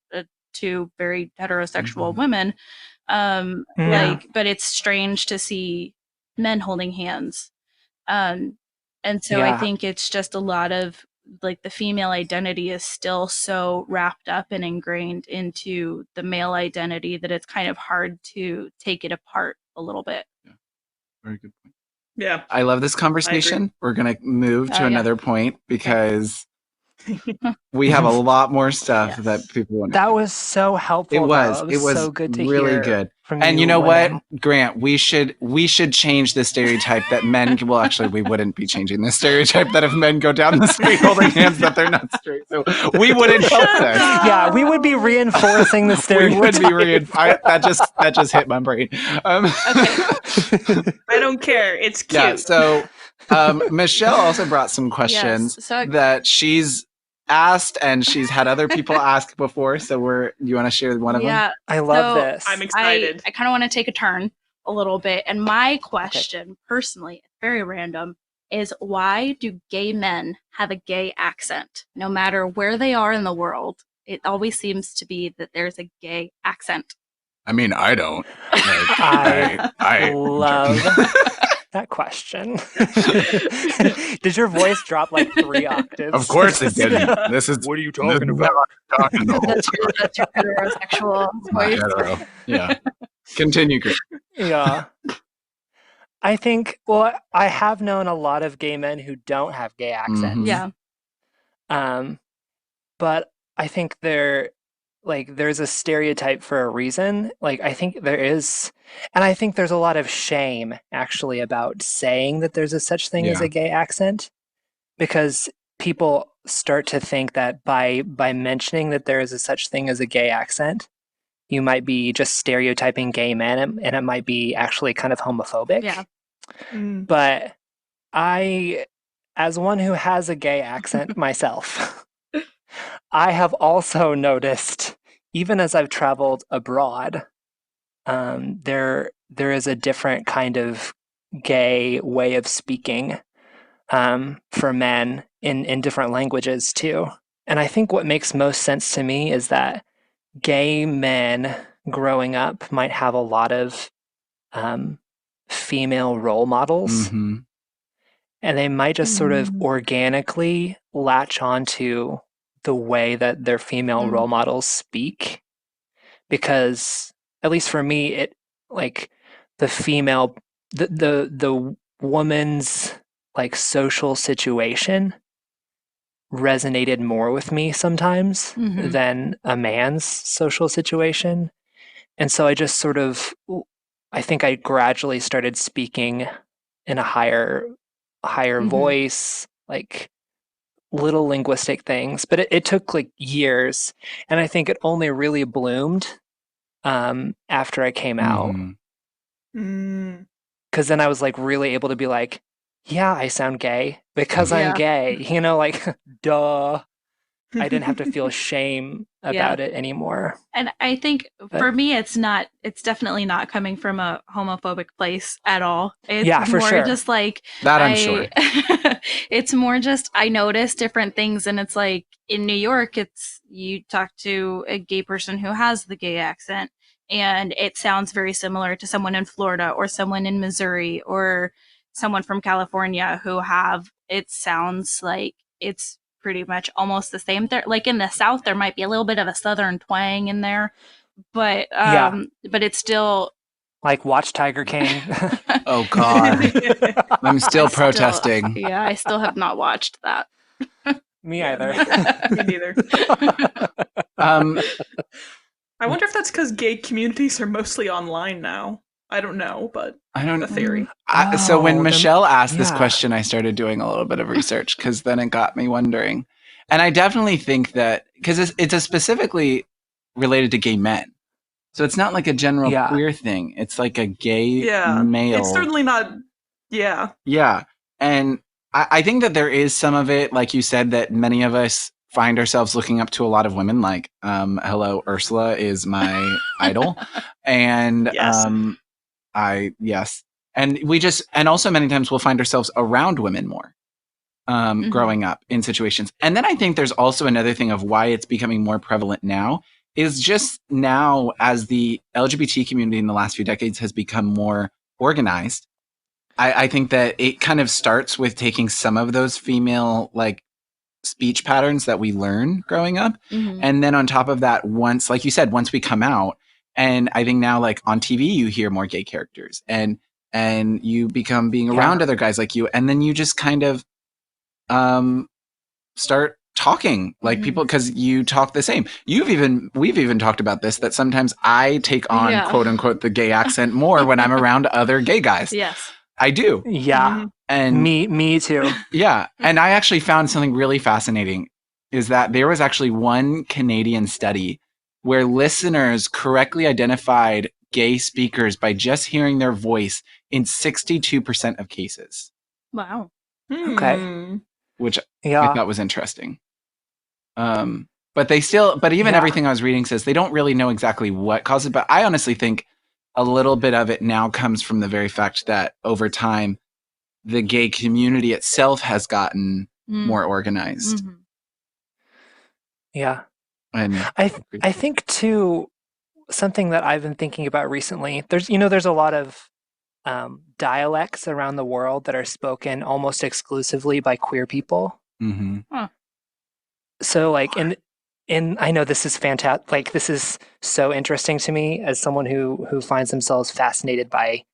two very heterosexual women. But it's strange to see men holding hands. And so I think it's just a lot of like the female identity is still so wrapped up and ingrained into the male identity that it's kind of hard to take it apart a little bit. Yeah. Very good point. Yeah. I love this conversation. We're going to move to another point because we have a lot more stuff that people want to That was so helpful. It was so good to really hear good. from And you know women. what, Grant, we should change the stereotype that men well actually we wouldn't be changing the stereotype that if men go down the street holding hands that they're not straight. So we wouldn't help this. Yeah, we would be reinforcing the stereotype. We would be that just hit my brain. I don't care. It's cute. Yeah, so Michelle also brought some questions that she's asked and she's had other people ask before. So you want to share one of them? Yeah, I love this. I'm excited. I kind of want to take a turn a little bit. And my question, personally, very random, is why do gay men have a gay accent? No matter where they are in the world, it always seems to be that there's a gay accent. I mean, I don't. I love that question. Did your voice drop like 3 octaves? Of course it didn't. This is what are you talking about? That's your heterosexual voice. Hetero. Yeah. Continue, Chris. Yeah. I think, I have known a lot of gay men who don't have gay accents. Yeah. But I think there's a stereotype for a reason. Like, I think there is, and I think there's a lot of shame actually about saying that there's a such thing as a gay accent, because people start to think that by mentioning that there is a such thing as a gay accent, you might be just stereotyping gay men, and it might be actually kind of homophobic. Yeah. But I, as one who has a gay accent myself, I have also noticed, even as I've traveled abroad, there is a different kind of gay way of speaking for men in different languages too. And I think what makes most sense to me is that gay men growing up might have a lot of female role models. Mm-hmm. And they might just sort of organically latch onto the way that their female role models speak, because at least for me, it like the woman's like social situation resonated more with me sometimes than a man's social situation. And so I just sort of, I think I gradually started speaking in a higher voice, like little linguistic things. But it took like years, and I think it only really bloomed after I came out. Because then I was like really able to be like, yeah, I sound gay because I'm gay, like, duh. I didn't have to feel shame about it anymore. And I think for me, it's definitely not coming from a homophobic place at all. It's for more sure. just like, that I'm sure. It's more just, I notice different things. And it's like in New York, you talk to a gay person who has the gay accent, and it sounds very similar to someone in Florida or someone in Missouri or someone from California it sounds like it's pretty much almost the same. There, like in the South, there might be a little bit of a Southern twang in there, but it's still like watch Tiger King. Oh God, I'm still protesting. I still have not watched that. Me either. Me neither. I wonder if that's because gay communities are mostly online now. I don't know, but I don't. A theory. So when Michelle asked this question, I started doing a little bit of research because then it got me wondering. And I definitely think that because it's a specifically related to gay men. So it's not like a general queer thing. It's like a gay male. It's certainly not. Yeah. Yeah. And I think that there is some of it, like you said, that many of us find ourselves looking up to a lot of women. Like, hello, Ursula is my idol. And yes. And and also many times we'll find ourselves around women more. Growing up in situations. And then I think there's also another thing of why it's becoming more prevalent now is just now as the LGBT community in the last few decades has become more organized. I think that it kind of starts with taking some of those female like speech patterns that we learn growing up. And then on top of that, once we come out, and I think now like on TV, you hear more gay characters and you become being around other guys like you. And then you just kind of start talking like people because you talk the same. We've even talked about this, that sometimes I take on quote unquote the gay accent more when I'm around other gay guys. Yes, I do. Yeah. And me too. Yeah. And I actually found something really fascinating is that there was actually one Canadian study where listeners correctly identified gay speakers by just hearing their voice in 62% of cases. Wow. Okay. Which I thought was interesting. But even everything I was reading says they don't really know exactly what caused it. But I honestly think a little bit of it now comes from the very fact that over time, the gay community itself has gotten more organized. Yeah. And I think too, something that I've been thinking about recently, there's a lot of dialects around the world that are spoken almost exclusively by queer people. So like in I know this is fantastic. Like this is so interesting to me as someone who finds themselves fascinated by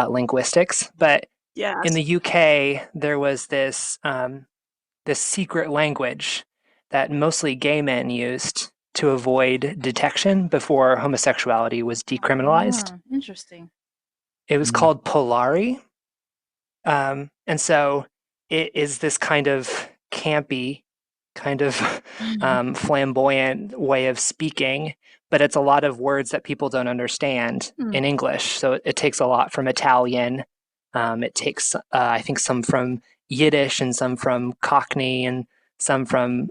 linguistics. But in the UK, there was this secret language that mostly gay men used to avoid detection before homosexuality was decriminalized. Interesting. It was called Polari. And so it is this kind of campy, kind of flamboyant way of speaking, but it's a lot of words that people don't understand in English. So it takes a lot from Italian. It takes, I think, some from Yiddish and some from Cockney and some from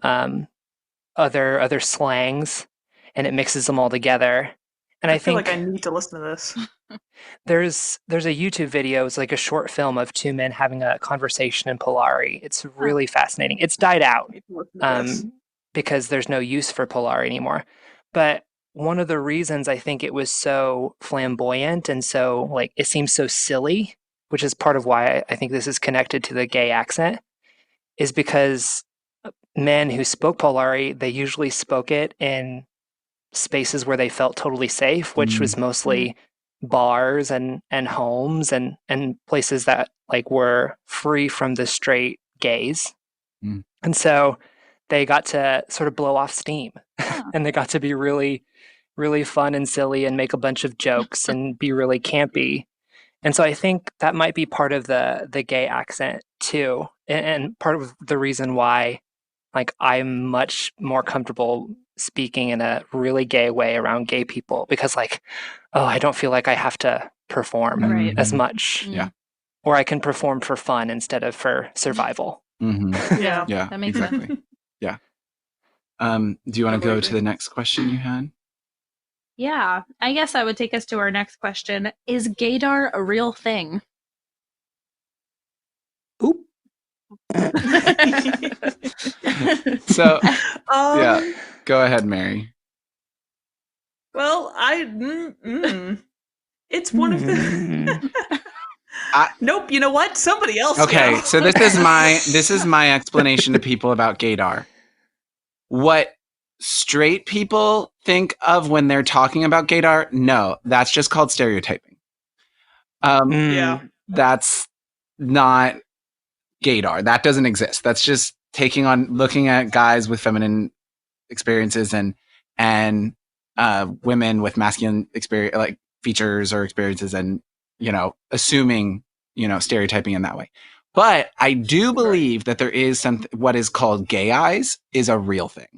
other slangs, and it mixes them all together. And I feel think like I need to listen to this. there's a YouTube video. It's like a short film of two men having a conversation in Polari. It's really fascinating. It's died out because there's no use for Polari anymore. But one of the reasons I think it was so flamboyant and so like it seems so silly, which is part of why I think this is connected to the gay accent, is because men who spoke Polari, they usually spoke it in spaces where they felt totally safe, which was mostly bars and homes and places that like were free from the straight gays. And so they got to sort of blow off steam and they got to be really, really fun and silly and make a bunch of jokes and be really campy. And so I think that might be part of the gay accent too, and part of the reason why like I'm much more comfortable speaking in a really gay way around gay people, because like, oh, I don't feel like I have to perform Right. as much. Yeah. Or I can perform for fun instead of for survival. Yeah, Yeah, that makes exactly. sense. Yeah. Do you want to Totally go agree. to the next question you had? Yeah, I guess I would take us to our next question. Is gaydar a real thing? Oop. So, yeah, go ahead, Mary. Well, it's one of the. Nope. You know what? Somebody else. Okay, go. so this is my explanation to people about gaydar. What straight people think of when they're talking about gaydar, no, that's just called stereotyping. Yeah. That's not gaydar. That doesn't exist. That's just looking at guys with feminine experiences and women with masculine experience, like features or experiences, and assuming stereotyping in that way. But I do believe that there is something, what is called gay eyes is a real thing.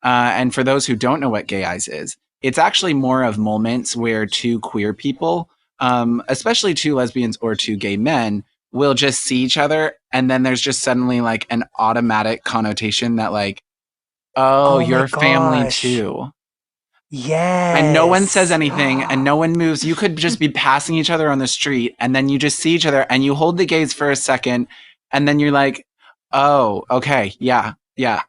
And for those who don't know what gay eyes is, it's actually more of moments where two queer people, especially two lesbians or two gay men, will just see each other, and then there's just suddenly like an automatic connotation that like, oh, my you're family gosh. too. Yes. And no one says anything and no one moves. You could just be passing each other on the street, and then you just see each other and you hold the gaze for a second, and then you're like, oh, okay, yeah.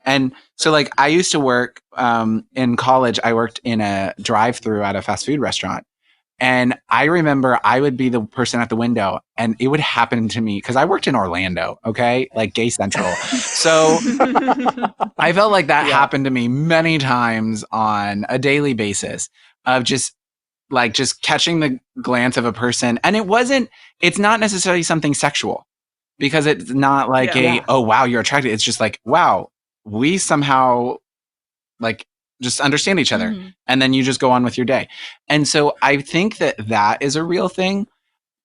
And so like I used to work in college, I worked in a drive-through at a fast food restaurant. And I remember I would be the person at the window, and it would happen to me because I worked in Orlando, okay, like Gay Central. So I felt like that happened to me many times on a daily basis of just catching the glance of a person. And it's not necessarily something sexual, because it's not like oh, wow, you're attracted. It's just like, wow, we somehow like just understand each other. And then you just go on with your day. And so I think that is a real thing.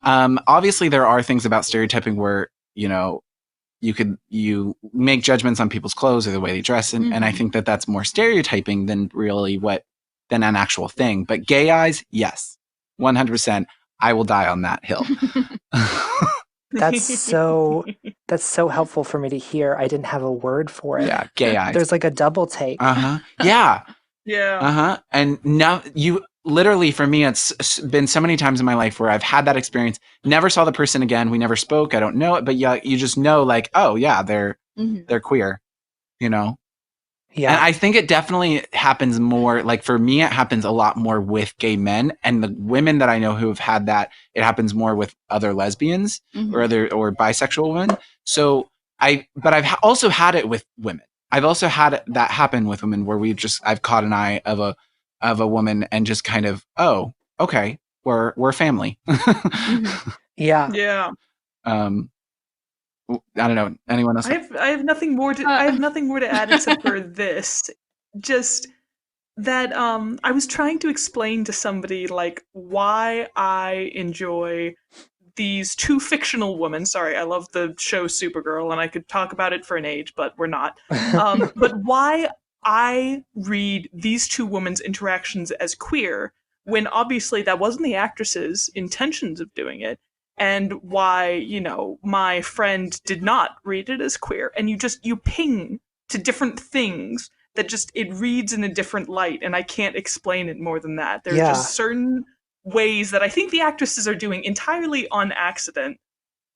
Obviously there are things about stereotyping where, you make judgments on people's clothes or the way they dress. And I think that's more stereotyping than really than an actual thing. But gay eyes, yes, 100%. I will die on that hill. That's so helpful for me to hear. I didn't have a word for it. Yeah, gay eyes. There's like a double take. Yeah. Yeah. And now literally, for me, it's been so many times in my life where I've had that experience, never saw the person again. We never spoke. I don't know it, but yeah, you just know like, oh yeah, they're queer, Yeah. And I think it definitely happens more, like for me, it happens a lot more with gay men, and the women that I know who have had that, it happens more with other lesbians or bisexual women. So but I've also had it with women. I've also had that happen with women where I've caught an eye of a woman and just kind of, oh, okay, we're family. Yeah. Yeah. I don't know. Anyone else? I have nothing more to add except for this. Just that I was trying to explain to somebody like why I enjoy these two fictional women. Sorry, I love the show Supergirl, and I could talk about it for an age, but we're not. But why I read these two women's interactions as queer, when obviously that wasn't the actress's intentions of doing it, and why, my friend did not read it as queer. And you ping to different things that just, it reads in a different light, and I can't explain it more than that. There are just certain ways that I think the actresses are doing entirely on accident,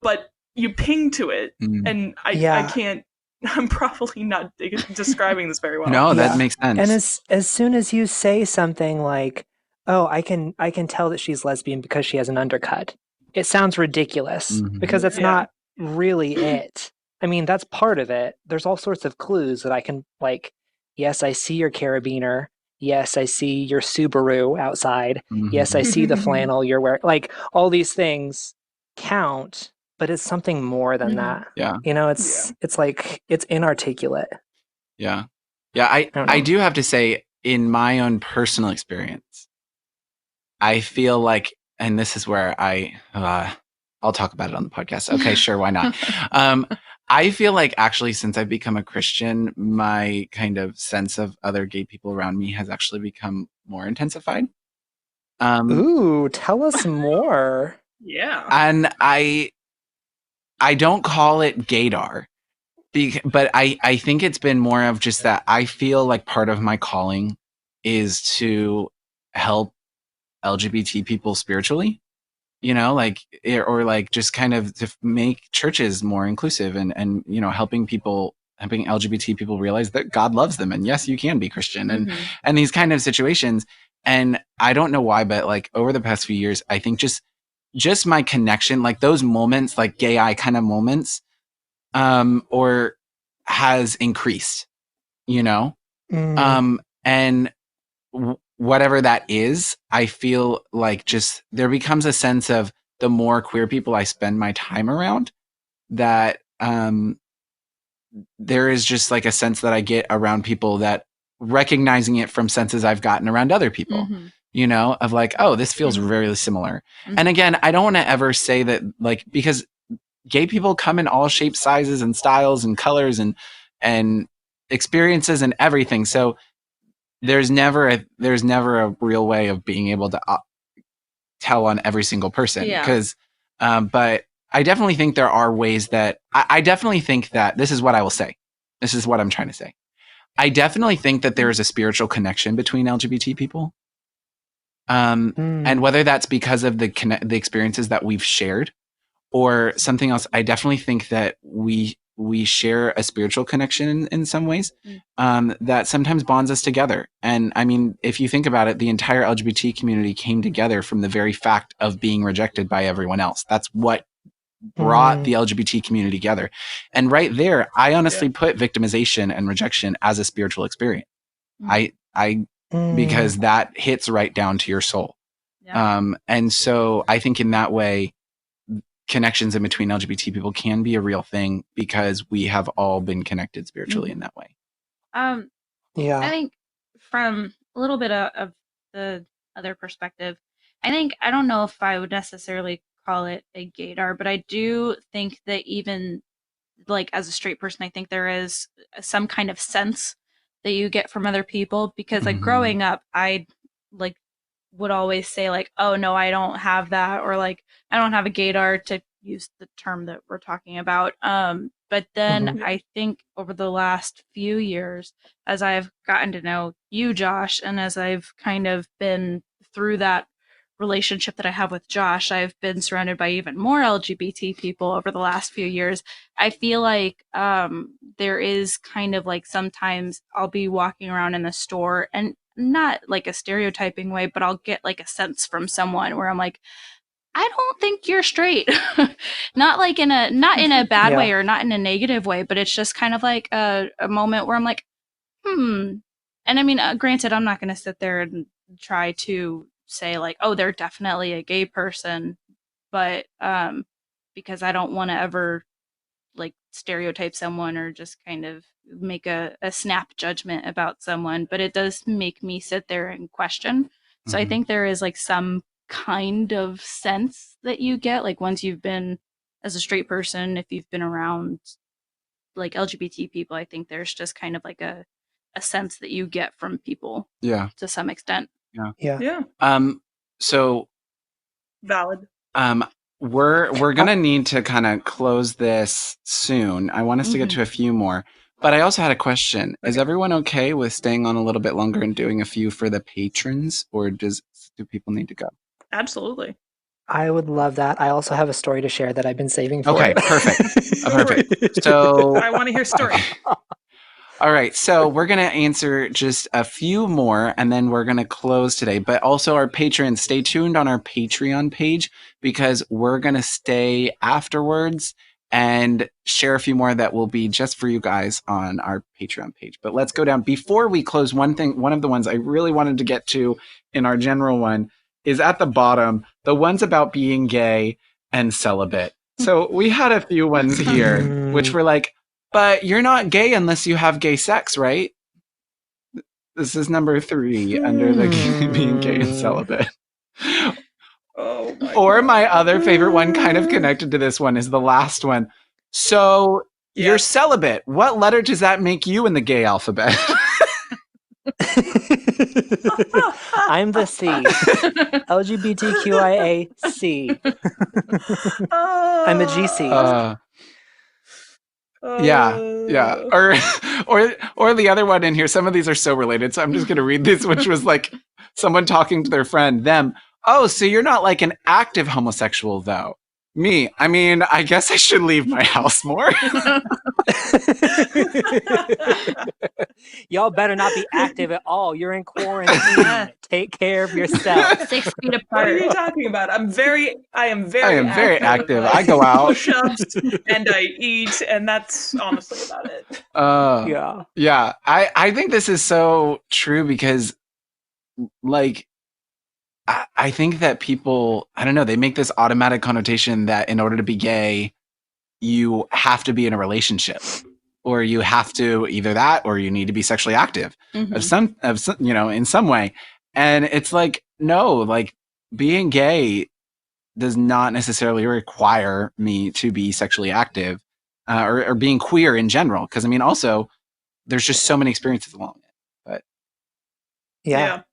but you ping to it, and I can't. I'm probably not describing this very well. No, that makes sense. And as soon as you say something like, "Oh, I can tell that she's lesbian because she has an undercut," it sounds ridiculous because that's not really it. I mean, that's part of it. There's all sorts of clues that I can like. Yes, I see your carabiner. Yes, I see your Subaru outside. Yes, I see the flannel you're wearing. Like, all these things count, but it's something more than that. Yeah. It's like, it's inarticulate. Yeah. Yeah, I do have to say, in my own personal experience, I feel like and this is where I'll talk about it on the podcast. Okay, sure, why not? I feel like actually since I've become a Christian, my kind of sense of other gay people around me has actually become more intensified. Ooh, tell us more. Yeah. And I don't call it gaydar, but I think it's been more of just that I feel like part of my calling is to help LGBT people spiritually, like, or like just kind of to make churches more inclusive and helping LGBT people realize that God loves them. And yes, you can be Christian and these kind of situations. And I don't know why, but like over the past few years, I think just my connection, like those moments, like gay eye kind of moments, or has increased, and whatever that is, I feel like just there becomes a sense of the more queer people I spend my time around, that there is just like a sense that I get around people that recognizing it from senses I've gotten around other people, of like, oh, this feels very similar. And again, I don't want to ever say that, like, because gay people come in all shapes, sizes, and styles and colors and experiences and everything. So there's never a real way of being able to tell on every single person. Because, but I definitely think there are ways that I definitely think that this is what I will say. This is what I'm trying to say. I definitely think that there is a spiritual connection between LGBT people. And whether that's because of the experiences that we've shared or something else, I definitely think that we share a spiritual connection in some ways, that sometimes bonds us together. And I mean, if you think about it, the entire LGBT community came together from the very fact of being rejected by everyone else. That's what brought the LGBT community together. And right there, I honestly put victimization and rejection as a spiritual experience. Because that hits right down to your soul. And so I think in that way, connections in between LGBT people can be a real thing because we have all been connected spiritually in that way. I think from a little bit of the other perspective, I don't know if I would necessarily call it a gaydar, but I do think that even like as a straight person, I think there is some kind of sense that you get from other people, because like growing up, I like would always say like, oh no, I don't have that, or like I don't have a gaydar, to use the term that we're talking about. But then I think over the last few years, as I've gotten to know you, Josh, and as I've kind of been through that relationship that I have with Josh, I've been surrounded by even more LGBT people over the last few years. I feel like there is kind of like sometimes I'll be walking around in the store, and not like a stereotyping way, but I'll get like a sense from someone where I'm like, I don't think you're straight. Not like not in a bad way or not in a negative way, but it's just kind of like a moment where I'm like, And I mean, granted, I'm not going to sit there and try to say like, oh, they're definitely a gay person, but because I don't want to ever like stereotype someone or just kind of make a snap judgment about someone, but it does make me sit there and question. So I think there is like some kind of sense that you get like once you've been, as a straight person, if you've been around like LGBT people, I think there's just kind of like a sense that you get from people to some extent. So valid. We're gonna need to kind of close this soon. I want us to get to a few more, but I also had a question. Okay. Is everyone okay with staying on a little bit longer and doing a few for the patrons, or do people need to go? Absolutely. I would love that. I also have a story to share that I've been saving for. Okay, perfect. Perfect. So I want to hear story. All right, so we're going to answer just a few more, and then we're going to close today. But also our patrons, stay tuned on our Patreon page, because we're going to stay afterwards and share a few more that will be just for you guys on our Patreon page. But let's go down. Before we close, one of the ones I really wanted to get to in our general one is at the bottom, the ones about being gay and celibate. So we had a few ones here, which were like, but you're not gay unless you have gay sex, right? This is number 3 under the being gay and celibate. Oh my Or God. my other favorite one, kind of connected to this one, is the last one. So you're Yes. celibate. What letter does that make you in the gay alphabet? I'm the C. LGBTQIA+C. I'm a GC. Yeah. Or the other one in here. Some of these are so related, so I'm just gonna read this, which was like someone talking to their friend, them. Oh, so you're not like an active homosexual though. Me, I mean, I guess I should leave my house more. Y'all better not be active at all. You're in quarantine. Take care of yourself. 6 feet What apart. are you talking about? I am very I am very active. I go do out. push-ups and I eat, and that's honestly about it. Yeah. I think this is so true because, like, I think that people, I don't know, they make this automatic connotation that in order to be gay, you have to be in a relationship, or you have to either that, or you need to be sexually active of some, in some way. And it's like, no, like being gay does not necessarily require me to be sexually active, or being queer in general. Because I mean, also, there's just so many experiences along it. But Yeah.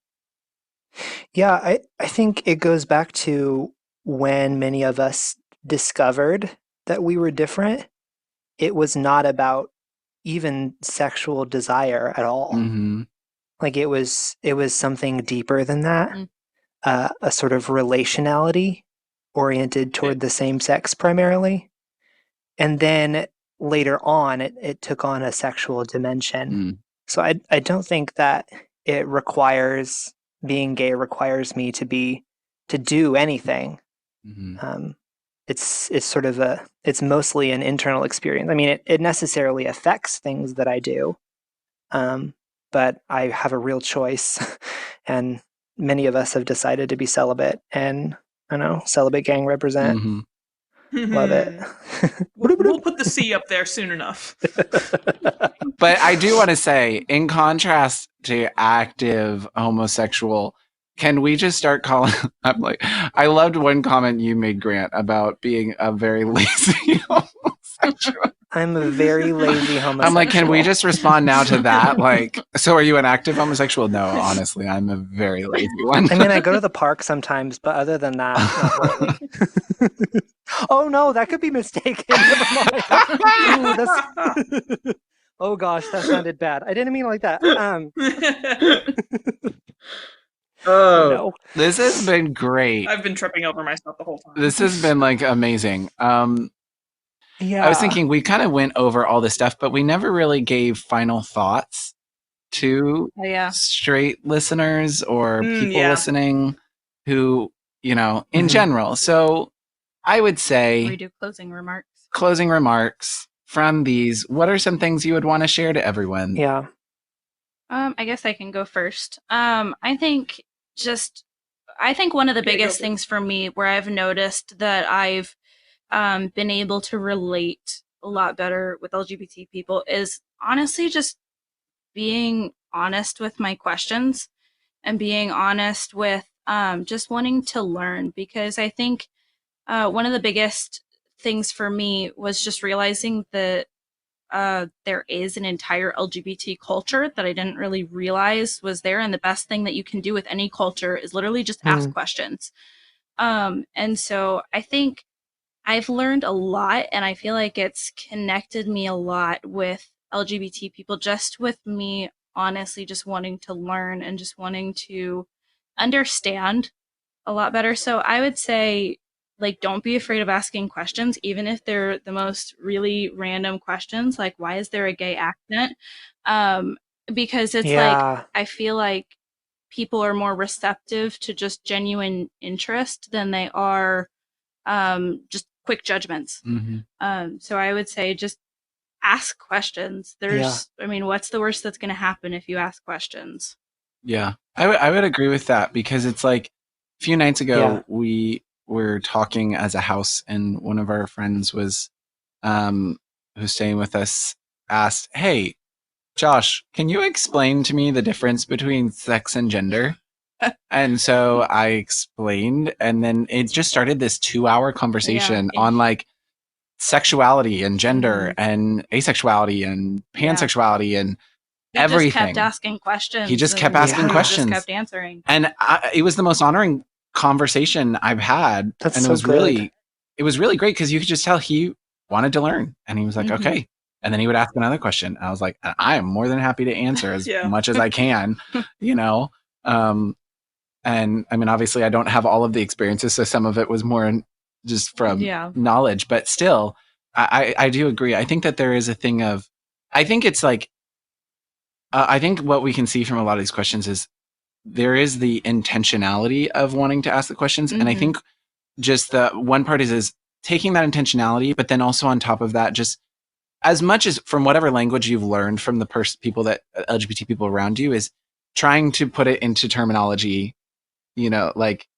I think it goes back to when many of us discovered that we were different. It was not about even sexual desire at all. mm-hmm. Like it was something deeper than that. Mm. A sort of relationality oriented toward the same sex primarily. And then later on, it took on a sexual dimension. Mm. So I don't think that it requires, being gay requires me to do anything. Mm-hmm. It's sort of it's mostly an internal experience. I mean, it necessarily affects things that I do, but I have a real choice, and many of us have decided to be celibate, and I know, celibate gang represent. Mm-hmm. Love it. We'll put the C up there soon enough. But I do want to say, in contrast to active homosexual, can we just start calling? I'm like, I loved one comment you made, Grant, about being a very lazy homosexual. I'm a very lazy homosexual. I'm like, can we just respond now to that? Like, so are you an active homosexual? No, honestly, I'm a very lazy one. I mean, I go to the park sometimes, but other than that, not really. Oh no, that could be mistaken. Never mind. Ooh, oh gosh, that sounded bad. I didn't mean it like that. No. This has been great. I've been tripping over myself the whole time. This has been like amazing. Yeah. I was thinking we kind of went over all this stuff, but we never really gave final thoughts to straight listeners or people listening who, in general. So I would say we do closing remarks. Closing remarks from these. What are some things you would want to share to everyone? Yeah. I guess I can go first. I think one of the biggest things for me where I've noticed that I've been able to relate a lot better with LGBT people is honestly just being honest with my questions and being honest with just wanting to learn, because I think one of the biggest things for me was just realizing that there is an entire LGBT culture that I didn't really realize was there. And the best thing that you can do with any culture is literally just ask questions. And so I think I've learned a lot, and I feel like it's connected me a lot with LGBT people, just with me honestly just wanting to learn and just wanting to understand a lot better. So I would say, like, don't be afraid of asking questions, even if they're the most really random questions, like, why is there a gay accent? Because it's like, I feel like people are more receptive to just genuine interest than they are just quick judgments. So I would say just ask questions. I mean, what's the worst that's going to happen if you ask questions? Yeah, I would agree with that, because it's like a few nights ago we were talking as a house, and one of our friends was who's staying with us asked, "Hey, Josh, can you explain to me the difference between sex and gender?" And so I explained, and then it just started this 2-hour conversation Yeah. on like sexuality and gender and asexuality and pansexuality and He everything. just kept asking questions. He just kept asking we questions. just kept answering. And it was the most honoring conversation I've had. That's and so it was good. really great because you could just tell he wanted to learn. And he was like, okay. And then he would ask another question. I was like, I am more than happy to answer as much as I can, you know? And I mean, obviously I don't have all of the experiences. So some of it was more just from knowledge, but still, I do agree. I think that there is a thing of, I think it's like, I think what we can see from a lot of these questions is there is the intentionality of wanting to ask the questions. And I think just the one part is taking that intentionality, but then also on top of that, just as much as from whatever language you've learned from the people that LGBT people around you is trying to put it into terminology, you know, like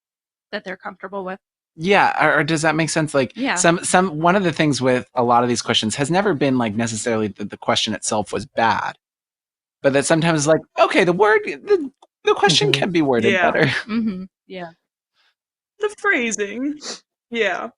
that they're comfortable with. Yeah. Or does that make sense? Like one of the things with a lot of these questions has never been like necessarily that the question itself was bad, but that sometimes like, okay, the question can be worded better. Yeah. The phrasing. Yeah.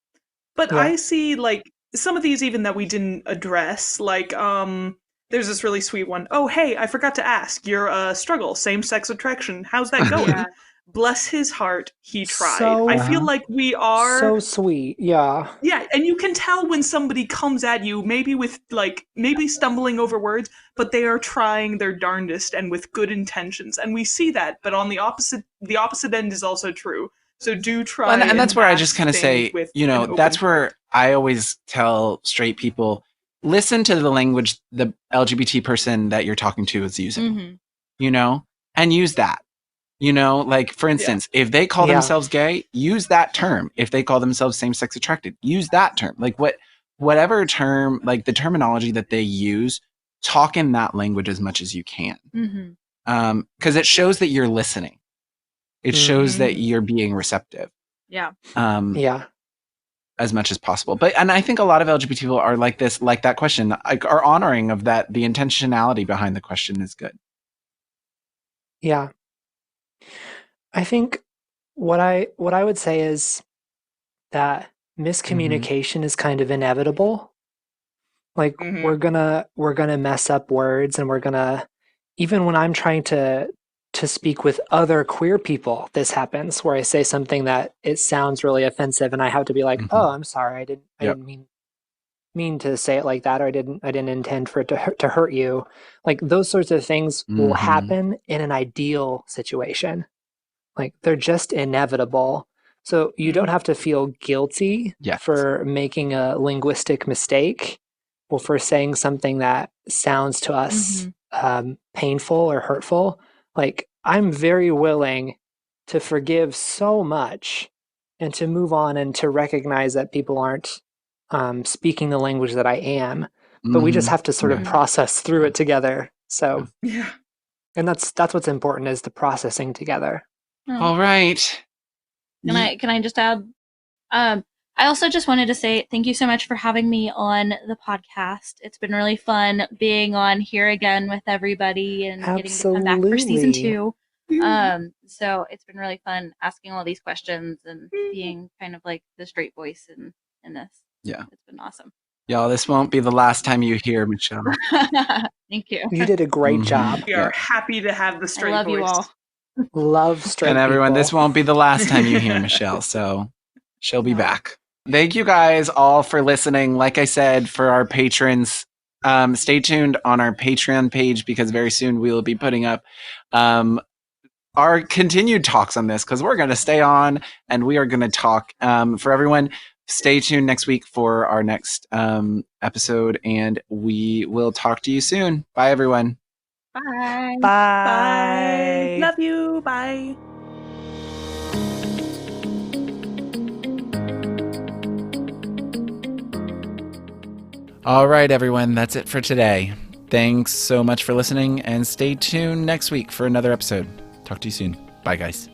But I see like some of these even that we didn't address, like there's this really sweet one. Oh, hey, I forgot to ask. Your struggle, same-sex attraction. How's that going? Bless his heart, he tried. So, I feel like we are so sweet. Yeah. Yeah, and you can tell when somebody comes at you, maybe with like maybe stumbling over words, but they are trying their darndest and with good intentions. And we see that, but on the opposite end is also true. So do try. And that's where I just kind of say, you know, that's where I always tell straight people, listen to the language the LGBT person that you're talking to is using, you know, and use that, you know, like for instance, if they call themselves gay, use that term. If they call themselves same-sex attracted, use that term. Like whatever term, like the terminology that they use, talk in that language as much as you can. Because it shows that you're listening. It shows that you're being receptive. Yeah. As much as possible. And I think a lot of LGBT people are like this, like that question, like are honoring of that. The intentionality behind the question is good. Yeah. I think what I would say is that miscommunication is kind of inevitable. Like we're gonna mess up words, and we're gonna, even when I'm trying to speak with other queer people, this happens where I say something that it sounds really offensive, and I have to be like, "Oh, I'm sorry, I didn't mean to say it like that, or I didn't intend for it to hurt you." Like those sorts of things will happen in an ideal situation. Like they're just inevitable. So you don't have to feel guilty for making a linguistic mistake or for saying something that sounds to us painful or hurtful. Like I'm very willing to forgive so much and to move on and to recognize that people aren't speaking the language that I am, but we just have to sort of process through it together. So and that's what's important, is the processing together. All right. Can I just add? I also just wanted to say thank you so much for having me on the podcast. It's been really fun being on here again with everybody and getting to come back for season 2. So it's been really fun asking all these questions and being kind of like the straight voice in this. Yeah. It's been awesome. Y'all, this won't be the last time you hear Michelle. Thank you. You did a great job. We are happy to have the straight voice. I love you all. Love straight And everyone, people. this won't be the last time you hear Michelle, so she'll be back. Thank you guys all for listening. Like I said, for our patrons, stay tuned on our Patreon page because very soon we will be putting up our continued talks on this, because we're going to stay on and we are going to talk. For everyone, stay tuned next week for our next episode, and we will talk to you soon. Bye, everyone. Bye. Bye. Bye. Love you. Bye. All right, everyone. That's it for today. Thanks so much for listening, and stay tuned next week for another episode. Talk to you soon. Bye, guys.